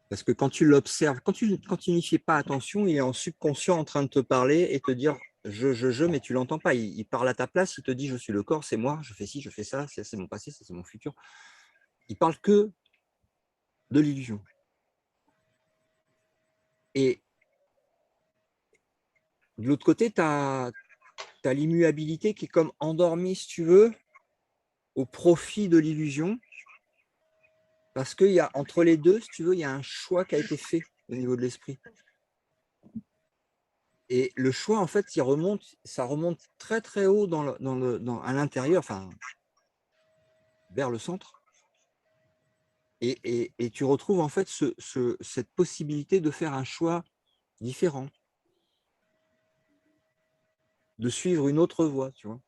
Parce que quand tu l'observes, quand tu n'y fais pas attention, il est en subconscient en train de te parler et te dire « je », mais tu ne l'entends pas. Il parle à ta place, il te dit « Je suis le corps, c'est moi, je fais ci, je fais ça, c'est mon passé, c'est mon futur. » Il parle que de l'illusion. Et de l'autre côté, tu as l'immuabilité qui est comme endormie, si tu veux, au profit de l'illusion. Parce qu'il y a entre les deux, si tu veux, il y a un choix qui a été fait au niveau de l'esprit. Et le choix, en fait, ça remonte très très haut à l'intérieur, enfin, vers le centre. Et tu retrouves en fait cette possibilité de faire un choix différent, de suivre une autre voie, tu vois.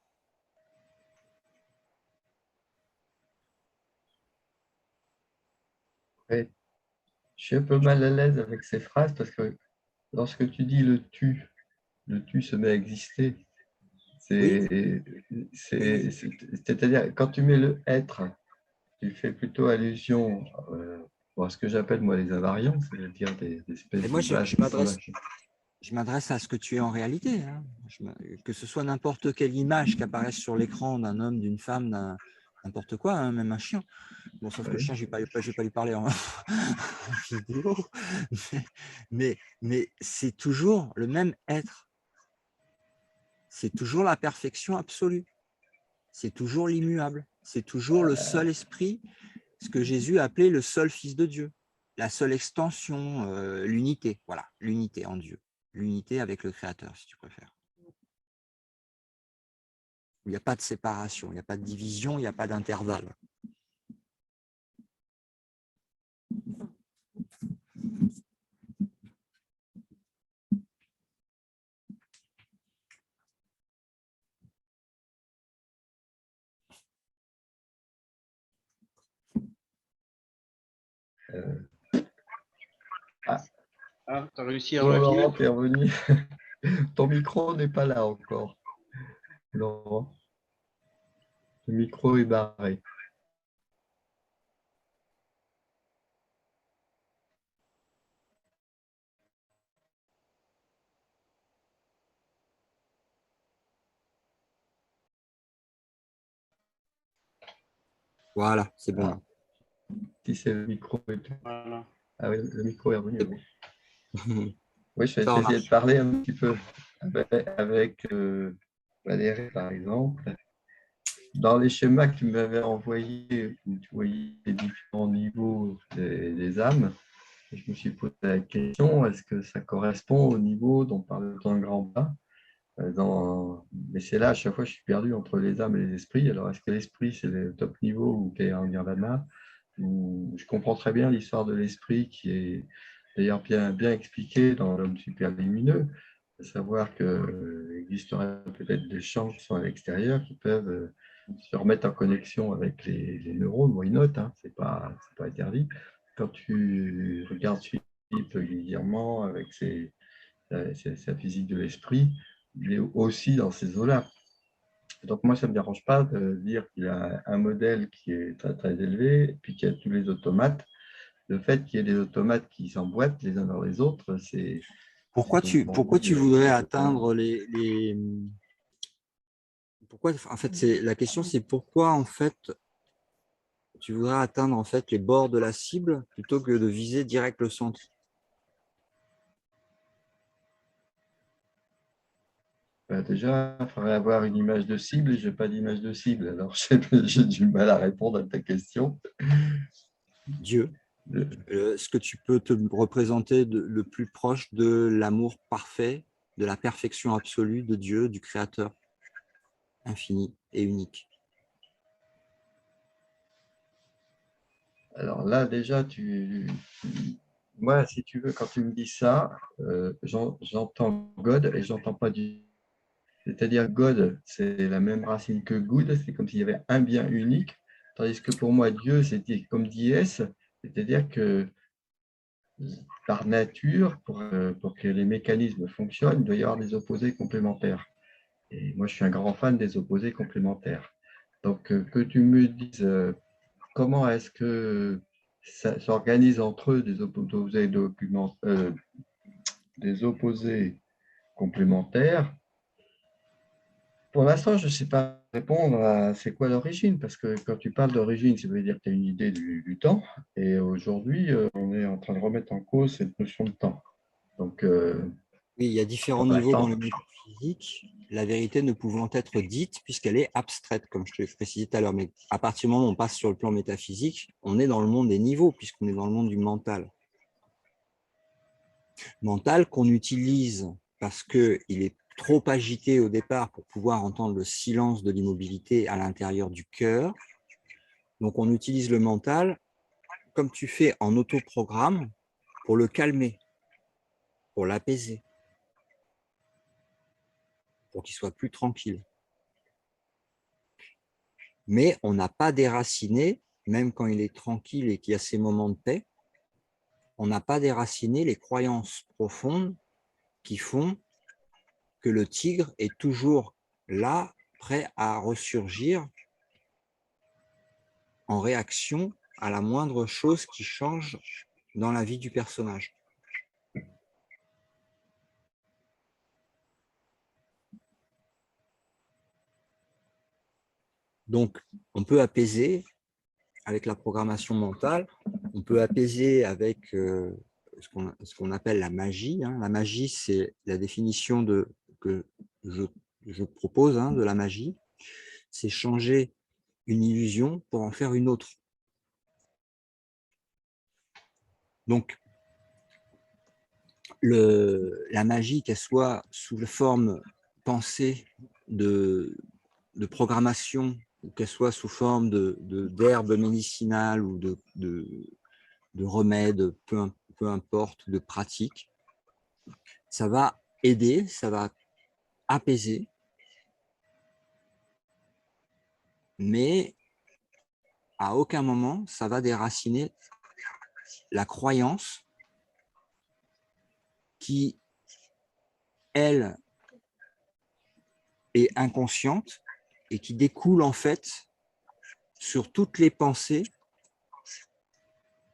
Ouais. Je suis un peu mal à l'aise avec ces phrases parce que lorsque tu dis le tu se met à exister. Oui. C'est-à-dire, quand tu mets le être, tu fais plutôt allusion à ce que j'appelle moi les invariants, c'est-à-dire des Et espèces moi, d'images. je m'adresse à ce que tu es en réalité. Hein. Que ce soit n'importe quelle image qui apparaisse sur l'écran d'un homme, d'une femme, n'importe quoi, hein, même un chien. Bon, sauf que le chien, je ne vais pas lui parler en vidéo. Mais c'est toujours le même être. C'est toujours la perfection absolue. C'est toujours l'immuable. C'est toujours le seul esprit, ce que Jésus a appelé le seul Fils de Dieu. La seule extension, l'unité. Voilà, l'unité en Dieu. L'unité avec le Créateur, si tu préfères. Il n'y a pas de séparation, il n'y a pas de division, il n'y a pas d'intervalle. Ah, tu as réussi à Oh, revenir? Laurent, tu es revenu. Ton micro n'est pas là encore, Laurent. Le micro est barré. Voilà, c'est bon. Ah, si c'est le micro. Voilà. Ah oui, le micro est revenu. Oui. Oui, je vais Ça en essayer de marche. parler un petit peu avec Valérie, par exemple. Dans les schémas que tu m'avais envoyés, où tu voyais les différents niveaux des âmes, je me suis posé la question, est-ce que ça correspond au niveau dont parlait dans le grand bas Mais c'est là, à chaque fois, je suis perdu entre les âmes et les esprits. Alors, est-ce que l'esprit, c'est le top niveau ou qui est en nirvana? Je comprends très bien l'histoire de l'esprit qui est d'ailleurs bien expliquée dans l'homme superlumineux, à savoir qu'il existerait peut-être des champs qui sont à l'extérieur qui peuvent se remettre en connexion avec les neurones, why not, hein, c'est pas interdit. Quand tu regardes Philippe régulièrement avec sa physique de l'esprit, il est aussi dans ces eaux-là. Donc moi, ça ne me dérange pas de dire qu'il y a un modèle qui est très, très élevé, et puis qu'il y a tous les automates. Le fait qu'il y ait des automates qui s'emboîtent les uns dans les autres, c'est Pourquoi tu voudrais atteindre pourquoi, en fait, la question, c'est pourquoi, en fait, tu voudrais atteindre en fait, les bords de la cible plutôt que de viser direct le centre. Déjà, il faudrait avoir une image de cible et je n'ai pas d'image de cible. Alors, j'ai du mal à répondre à ta question. Dieu. Ce que tu peux te représenter le plus proche de l'amour parfait, de la perfection absolue de Dieu, du Créateur, infini et unique. Alors là, déjà, moi, si tu veux, quand tu me dis ça, j'entends God et j'entends pas Dieu. C'est-à-dire God, c'est la même racine que good, c'est comme s'il y avait un bien unique, tandis que pour moi, Dieu, c'était comme dies, c'est-à-dire que par nature, pour que les mécanismes fonctionnent, il doit y avoir des opposés complémentaires. Et moi, je suis un grand fan des opposés complémentaires. Donc, que tu me dises comment est-ce que ça s'organise entre eux des opposés complémentaires. Pour l'instant, je ne sais pas répondre à c'est quoi l'origine, parce que quand tu parles d'origine, ça veut dire que tu as une idée du temps. Et aujourd'hui, on est en train de remettre en cause cette notion de temps. Donc, Oui, il y a différents pour niveaux dans l'instant, le métaphysique, la vérité ne pouvant être dite puisqu'elle est abstraite, comme je te l'ai précisé tout à l'heure. Mais à partir du moment où on passe sur le plan métaphysique, on est dans le monde des niveaux, puisqu'on est dans le monde du mental. Mental qu'on utilise parce qu'il est trop agité au départ pour pouvoir entendre le silence de l'immobilité à l'intérieur du cœur. Donc, on utilise le mental comme tu fais en autoprogramme pour le calmer, pour l'apaiser, pour qu'il soit plus tranquille. Mais on n'a pas déraciné, même quand il est tranquille et qu'il y a ces moments de paix, on n'a pas déraciné les croyances profondes qui font que le tigre est toujours là, prêt à ressurgir en réaction à la moindre chose qui change dans la vie du personnage. Donc, on peut apaiser avec la programmation mentale, on peut apaiser avec ce qu'on appelle la magie. La magie, c'est la définition que je propose de la magie, c'est changer une illusion pour en faire une autre. Donc, la magie, qu'elle soit sous la forme pensée de programmation, ou qu'elle soit sous forme d'herbe médicinale ou de remèdes, peu importe, de pratique, ça va aider, ça va apaiser, mais à aucun moment, ça va déraciner la croyance qui, elle, est inconsciente et qui découle en fait sur toutes les pensées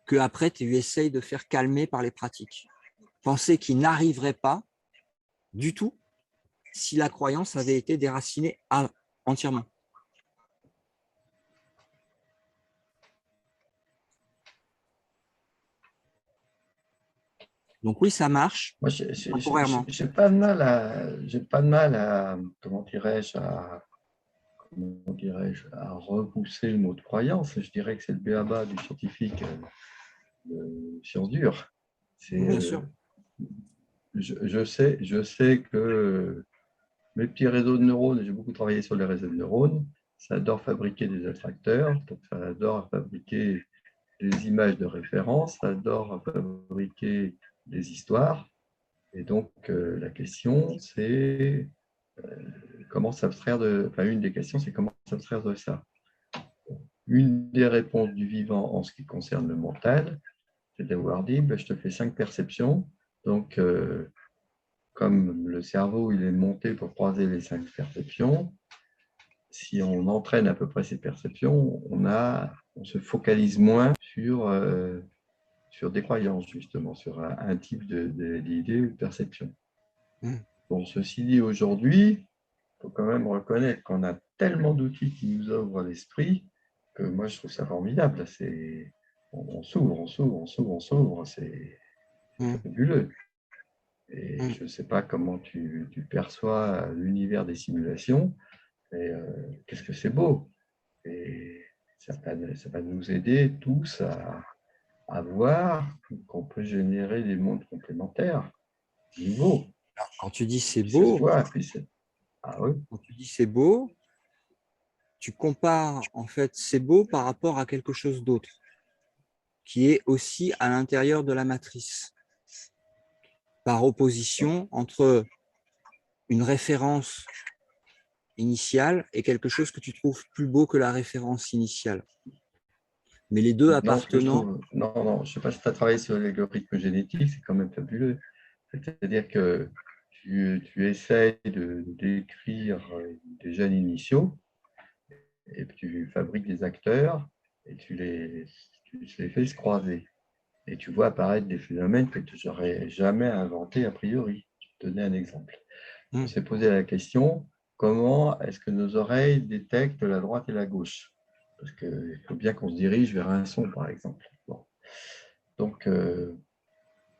que après tu essayes de faire calmer par les pratiques. Pensées qui n'arriveraient pas du tout si la croyance avait été déracinée entièrement. Donc oui, ça marche Moi, temporairement. j'ai pas de mal à, comment dirais-je, à repousser le mot de croyance. Je dirais que c'est le b.a.-ba du scientifique de science dure. Bien sûr. Je sais que mes petits réseaux de neurones, j'ai beaucoup travaillé sur les réseaux de neurones, ça adore fabriquer des attracteurs, donc ça adore fabriquer des images de référence, ça adore fabriquer des histoires. Et donc, la question, c'est comment s'abstraire de. Enfin, une des questions, c'est comment s'abstraire de ça. Une des réponses du vivant en ce qui concerne le mental, c'est d'avoir dit je te fais 5 perceptions. Donc, comme le cerveau il est monté pour croiser les 5 perceptions, si on entraîne à peu près ces perceptions, on se focalise moins sur des croyances, justement, sur un type d'idée ou de perception. Bon, ceci dit, aujourd'hui, il faut quand même reconnaître qu'on a tellement d'outils qui nous ouvrent l'esprit que moi, je trouve ça formidable. On s'ouvre, c'est fabuleux. Et je ne sais pas comment tu perçois l'univers des simulations, mais qu'est-ce que c'est beau. Et ça va nous aider tous à voir qu'on peut générer des mondes complémentaires, nouveaux. Alors, quand tu dis c'est Puis ça se beau, voit, oui. quand tu dis c'est beau, tu compares en fait c'est beau par rapport à quelque chose d'autre qui est aussi à l'intérieur de la matrice, par opposition entre une référence initiale et quelque chose que tu trouves plus beau que la référence initiale. Mais les deux appartenant… Non, je ne sais pas si tu as travaillé sur l'algorithme génétique, c'est quand même fabuleux. C'est-à-dire que tu essayes de décrire des gènes initiaux et tu fabriques des acteurs et tu les fais se croiser. Et tu vois apparaître des phénomènes que tu n'aurais jamais inventés a priori. Je vais te donner un exemple. On s'est posé la question, comment est-ce que nos oreilles détectent la droite et la gauche? Parce qu'il faut bien qu'on se dirige vers un son, par exemple. Bon. Donc,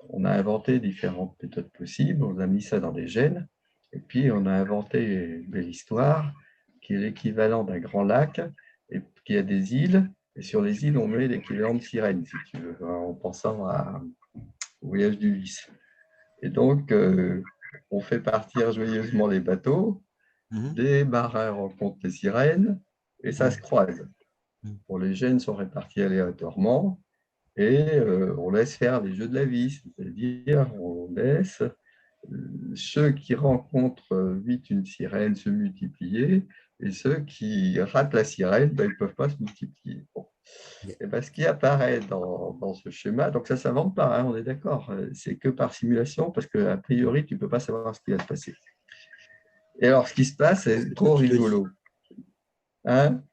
on a inventé différentes méthodes possibles, on a mis ça dans des gènes, et puis on a inventé une belle histoire qui est l'équivalent d'un grand lac, et qui a des îles, et sur les îles, on met l'équivalent de sirène, si tu veux, en pensant au voyage d'Ulysse. Et donc, on fait partir joyeusement les bateaux, des marins rencontrent les sirènes, et ça se croise. Bon, les gènes sont répartis aléatoirement, et on laisse faire les jeux de la vie, c'est-à-dire on laisse ceux qui rencontrent vite une sirène se multiplier, et ceux qui ratent la sirène, ils ne peuvent pas se multiplier. Bon. Et ben, ce qui apparaît dans ce schéma, donc ça ne s'invente pas, hein, on est d'accord, c'est que par simulation, parce qu'a priori, tu ne peux pas savoir ce qui va se passer. Et alors, ce qui se passe, c'est trop rigolo. Hein?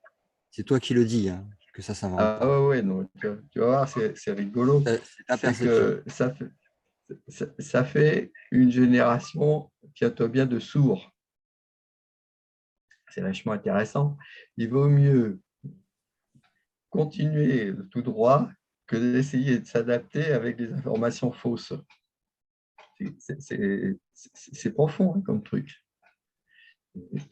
C'est toi qui le dis, hein, que ça s'invente pas. Ah ouais, non, tu vas voir, c'est rigolo. C'est ta perception. Ça fait une génération, tiens-toi bien, de sourds. C'est vachement intéressant. Il vaut mieux continuer tout droit que d'essayer de s'adapter avec des informations fausses. C'est profond, hein, comme truc.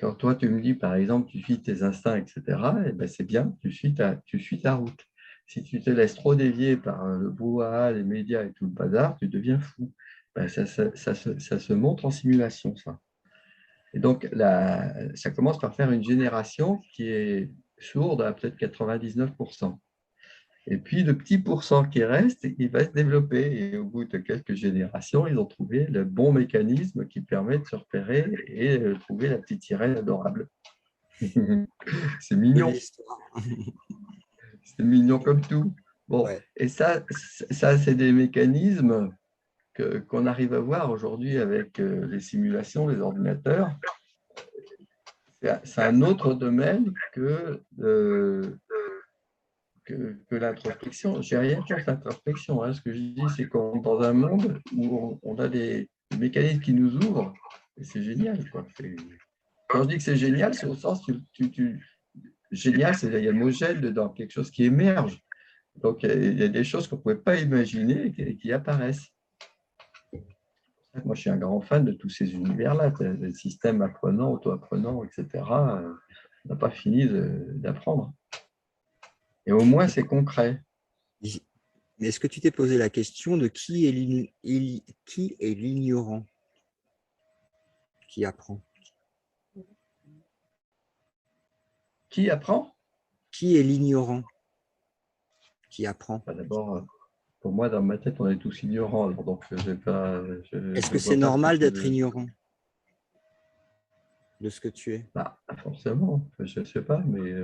Quand toi, tu me dis, par exemple, tu suis tes instincts, etc., eh ben, c'est bien, tu suis ta route. Si tu te laisses trop dévier par le brouhaha, les médias et tout le bazar, tu deviens fou. Ben, ça se montre en simulation, ça. Et donc, ça commence par faire une génération qui est sourde à peut-être 99%. Et puis, le petit pourcent qui reste, il va se développer. Et au bout de quelques générations, ils ont trouvé le bon mécanisme qui permet de se repérer et de trouver la petite sirène adorable. C'est mignon. C'est mignon comme tout. Bon, ouais. Et ça c'est des mécanismes qu'on arrive à voir aujourd'hui avec les simulations, les ordinateurs. C'est un autre domaine que l'introspection. Je n'ai rien contre l'introspection. Hein. Ce que je dis, c'est qu'on est dans un monde où on a des mécanismes qui nous ouvrent, et c'est génial. Quoi. Quand je dis que c'est génial, c'est au sens génial, c'est il y a le mot gène dedans, quelque chose qui émerge. Donc, il y a des choses qu'on ne pouvait pas imaginer et qui apparaissent. moi, je suis un grand fan de tous ces univers-là, les systèmes apprenants, auto-apprenants, etc. On n'a pas fini d'apprendre. Et au moins, c'est concret. Mais est-ce que tu t'es posé la question de qui est l'ignorant qui apprend? Qui apprend? Qui est l'ignorant qui apprend? D'abord, pour moi, dans ma tête, on est tous ignorants. Alors, donc, est-ce que c'est normal d'être ignorant de ce que tu es? Forcément, je ne sais pas, mais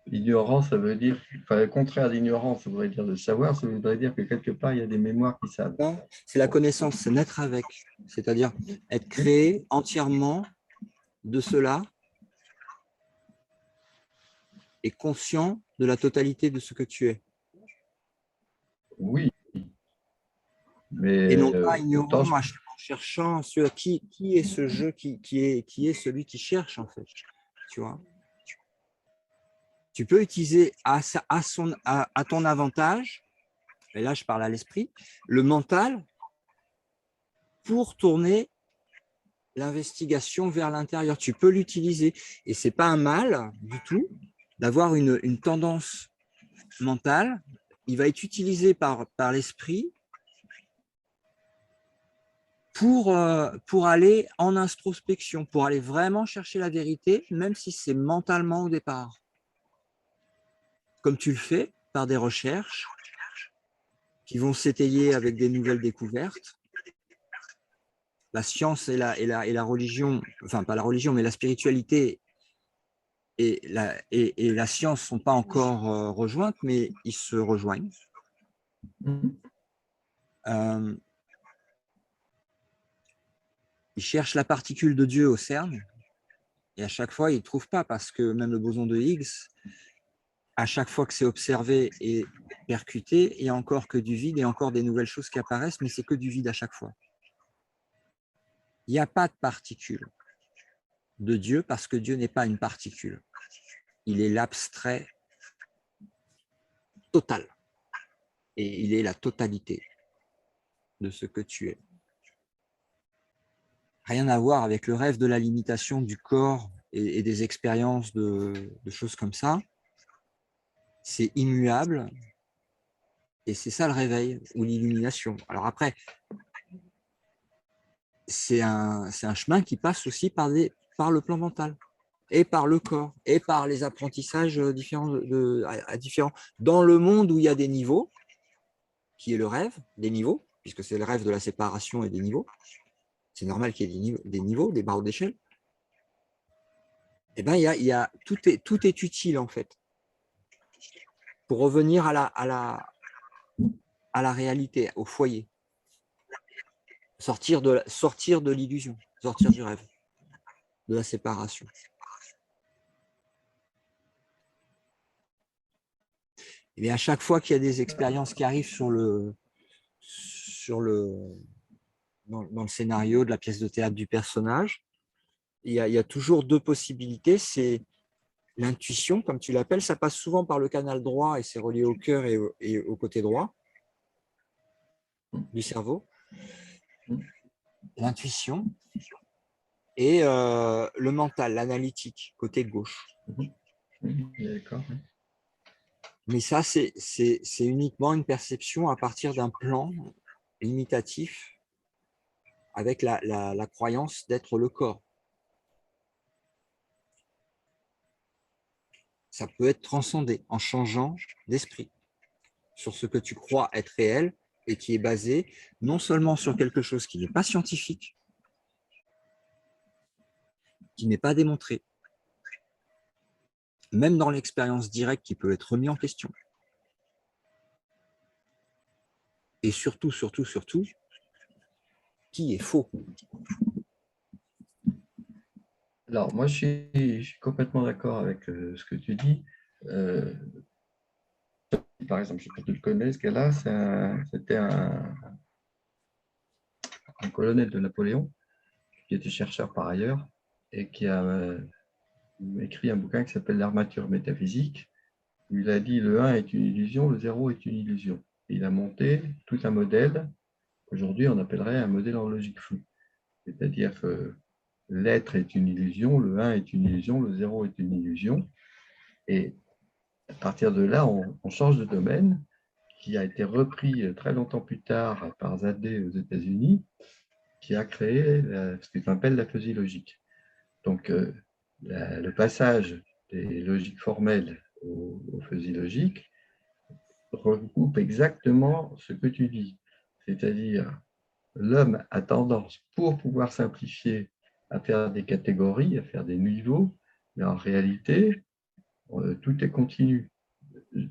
ignorant, ça veut dire, enfin, le contraire d'ignorant, ça voudrait dire de savoir, ça voudrait dire que quelque part, il y a des mémoires qui savent. Non, c'est la connaissance, c'est naître avec, c'est-à-dire être créé entièrement de cela et conscient de la totalité de ce que tu es. Oui, mais et non pas ignorant, en cherchant qui est ce jeu, qui est celui qui cherche en fait, tu vois. Tu peux utiliser à ton avantage, et là je parle à l'esprit, le mental pour tourner l'investigation vers l'intérieur. Tu peux l'utiliser et c'est pas un mal du tout d'avoir une tendance mentale. Il va être utilisé par l'esprit pour aller en introspection, pour aller vraiment chercher la vérité, même si c'est mentalement au départ. Comme tu le fais par des recherches qui vont s'étayer avec des nouvelles découvertes. La science et la religion, enfin pas la religion, mais la spiritualité et la science ne sont pas encore rejointes, mais ils se rejoignent. Ils cherchent la particule de Dieu au CERN, et à chaque fois, ils ne trouvent pas, parce que même le boson de Higgs, à chaque fois que c'est observé et percuté, il n'y a encore que du vide et encore des nouvelles choses qui apparaissent, mais c'est que du vide à chaque fois. Il n'y a pas de particule de Dieu parce que Dieu n'est pas une particule. Il est l'abstrait total. Et il est la totalité de ce que tu es. Rien à voir avec le rêve de la limitation du corps et des expériences de choses comme ça. C'est immuable. Et c'est ça le réveil ou l'illumination. Alors après, c'est un chemin qui passe aussi par le plan mental, et par le corps, et par les apprentissages différents, dans le monde où il y a des niveaux, qui est le rêve des niveaux, puisque c'est le rêve de la séparation et des niveaux. C'est normal qu'il y ait des niveaux, des barreaux d'échelle. Eh bien, tout est utile, en fait, pour revenir à la réalité, au foyer. Sortir de l'illusion, sortir du rêve, de la séparation. Et à chaque fois qu'il y a des expériences qui arrivent dans le scénario de la pièce de théâtre du personnage, il y a toujours deux possibilités. C'est l'intuition, comme tu l'appelles, ça passe souvent par le canal droit et c'est relié au cœur et au côté droit du cerveau. L'intuition et le mental, l'analytique, côté gauche. D'accord. Mais ça, c'est uniquement une perception à partir d'un plan limitatif avec la croyance d'être le corps. Ça peut être transcendé en changeant d'esprit sur ce que tu crois être réel et qui est basé non seulement sur quelque chose qui n'est pas scientifique, qui n'est pas démontré, même dans l'expérience directe qui peut être remis en question. Et surtout, qui est faux. Alors, moi, je suis complètement d'accord avec ce que tu dis. Par exemple, je ne sais pas si tu le connais, ce gars-là, c'était un colonel de Napoléon qui était chercheur par ailleurs et qui a écrit un bouquin qui s'appelle L'armature métaphysique, où il a dit le 1 est une illusion, le 0 est une illusion. Et il a monté tout un modèle qu'aujourd'hui on appellerait un modèle en logique floue. C'est-à-dire que l'être est une illusion, le 1 est une illusion, le 0 est une illusion. Et à partir de là, on change de domaine, qui a été repris très longtemps plus tard par Zadeh aux États-Unis, qui a créé ce qu'on appelle la fuzzy logique. Donc, le passage des logiques formelles aux fuzzy logiques regroupe exactement ce que tu dis. C'est-à-dire, l'homme a tendance, pour pouvoir simplifier, à faire des catégories, à faire des niveaux, mais en réalité, tout est continu.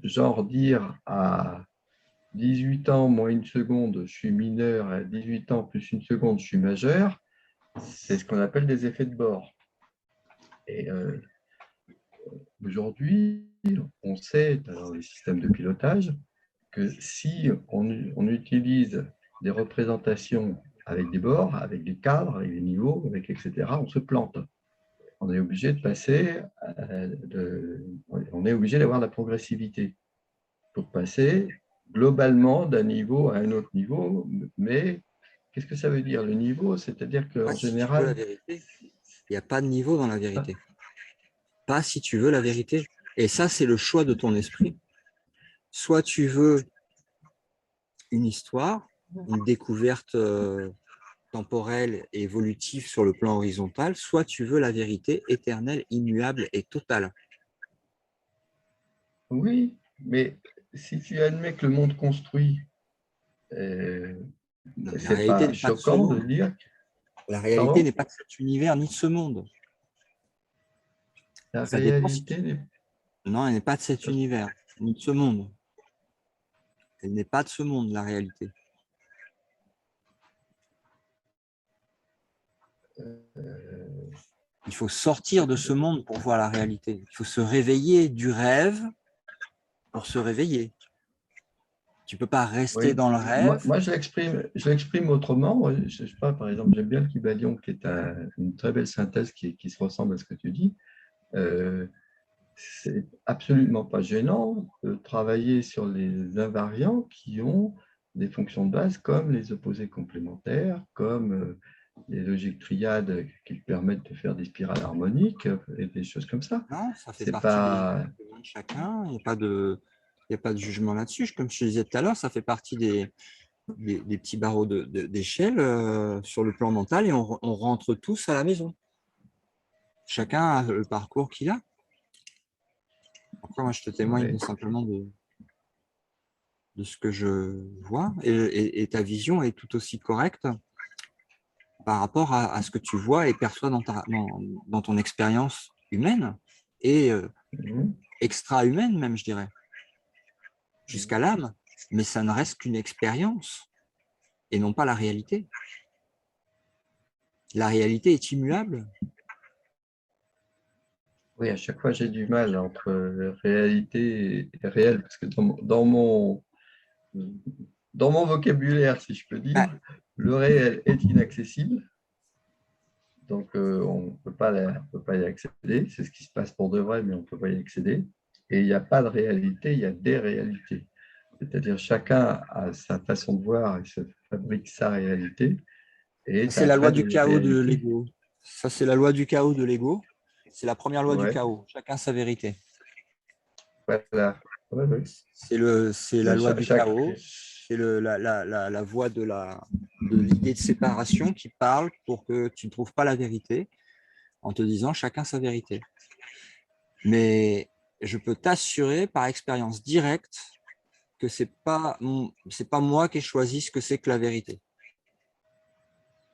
Genre dire à 18 ans moins une seconde, je suis mineur, à 18 ans plus une seconde, je suis majeur, c'est ce qu'on appelle des effets de bord. Et aujourd'hui, on sait dans les systèmes de pilotage que si on utilise des représentations avec des bords, avec des cadres, avec des niveaux, avec etc., on se plante. On est obligé de passer, on est obligé d'avoir de la progressivité pour passer globalement d'un niveau à un autre niveau. Mais qu'est-ce que ça veut dire le niveau? C'est-à-dire qu'en Si tu veux général, la vérité, il n'y a pas de niveau dans la vérité. Pas si tu veux la vérité. Et ça, c'est le choix de ton esprit. Soit tu veux une histoire, une découverte temporelle et évolutive sur le plan horizontal, soit tu veux la vérité éternelle, immuable et totale. oui, mais si tu admets que le monde construit, c'est pas choquant de dire. La réalité n'est pas de cet univers ni de ce monde. La réalité n'est pas. Non, elle n'est pas de cet univers, ni de ce monde. Elle n'est pas de ce monde, la réalité. Il faut sortir de ce monde pour voir la réalité. Il faut se réveiller du rêve pour se réveiller. Tu ne peux pas rester dans le rêve. Moi, je l'exprime autrement. Je sais pas, par exemple, j'aime bien le Kybalion, qui est une très belle synthèse qui se ressemble à ce que tu dis. C'est absolument pas gênant de travailler sur les invariants qui ont des fonctions de base comme les opposés complémentaires, comme les logiques triades qui permettent de faire des spirales harmoniques et des choses comme ça. Non, ça fait partie de chacun. Il n'y a pas de jugement là-dessus. Comme je te disais tout à l'heure, ça fait partie des petits barreaux d'échelle sur le plan mental et on rentre tous à la maison. Chacun a le parcours qu'il a. Après, moi, je te témoigne simplement de ce que je vois et ta vision est tout aussi correcte par rapport à ce que tu vois et perçois dans ton expérience humaine et extra-humaine même, je dirais, jusqu'à l'âme. Mais ça ne reste qu'une expérience et non pas la réalité. La réalité est immuable. Oui, à chaque fois, j'ai du mal entre réalité et réel, parce que dans mon vocabulaire, si je peux dire, le réel est inaccessible. Donc, on ne peut pas y accéder. C'est ce qui se passe pour de vrai, mais on ne peut pas y accéder. Et il n'y a pas de réalité, il y a des réalités. C'est-à-dire chacun a sa façon de voir et se fabrique sa réalité. C'est la loi du chaos de l'ego. Ça, c'est la loi du chaos de l'ego. C'est la première loi du chaos. Chacun sa vérité. Voilà. C'est la loi du chaos. C'est la voie de l'idée de séparation qui parle pour que tu ne trouves pas la vérité en te disant chacun sa vérité. Mais je peux t'assurer par expérience directe que c'est pas moi qui ai choisi ce que c'est que la vérité.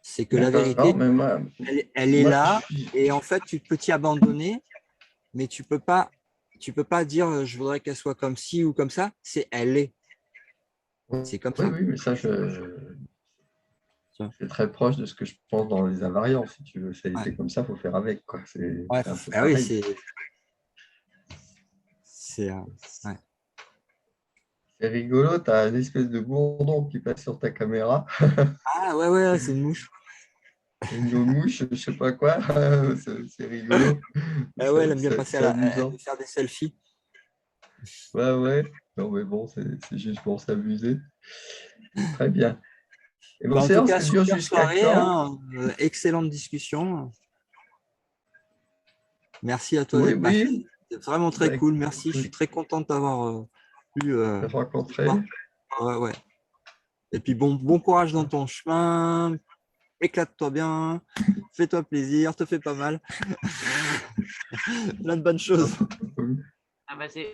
C'est que la vérité, elle est là et en fait, tu peux t'y abandonner, mais tu peux pas dire je voudrais qu'elle soit comme ci ou comme ça. Elle est. C'est comme ça. Oui, mais ça, c'est très proche de ce que je pense dans les invariants. Si tu veux, c'est comme ça, il faut faire avec. C'est rigolo, tu as une espèce de bourdon qui passe sur ta caméra. Ah ouais, c'est une mouche. Une mouche, je sais pas quoi. C'est rigolo. Ah ouais, elle aime bien passer faire des selfies. Ouais. Non, mais bon, c'est juste pour s'amuser. Très bien. Et Bah, vos en tout séances, cas, elles durent super jusqu'à soirée, quand? hein, excellente discussion. Merci à toi Oui, d'être passé. oui. C'est vraiment très Bah, cool. Merci. Je suis écoute, très content de t'avoir pu ce rencontrer. soir. Ouais, ouais. Et puis bon courage dans ton chemin. Éclate-toi bien. Fais-toi plaisir. Te fais pas mal. Plein de bonnes choses. Ah bah c'est.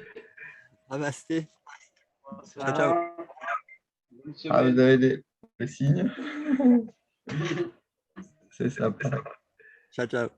Namasté. Ciao, ciao. Bonsoir. Bonne Ah, vous semaine. avez des signes? C'est sympa. Ciao, ciao.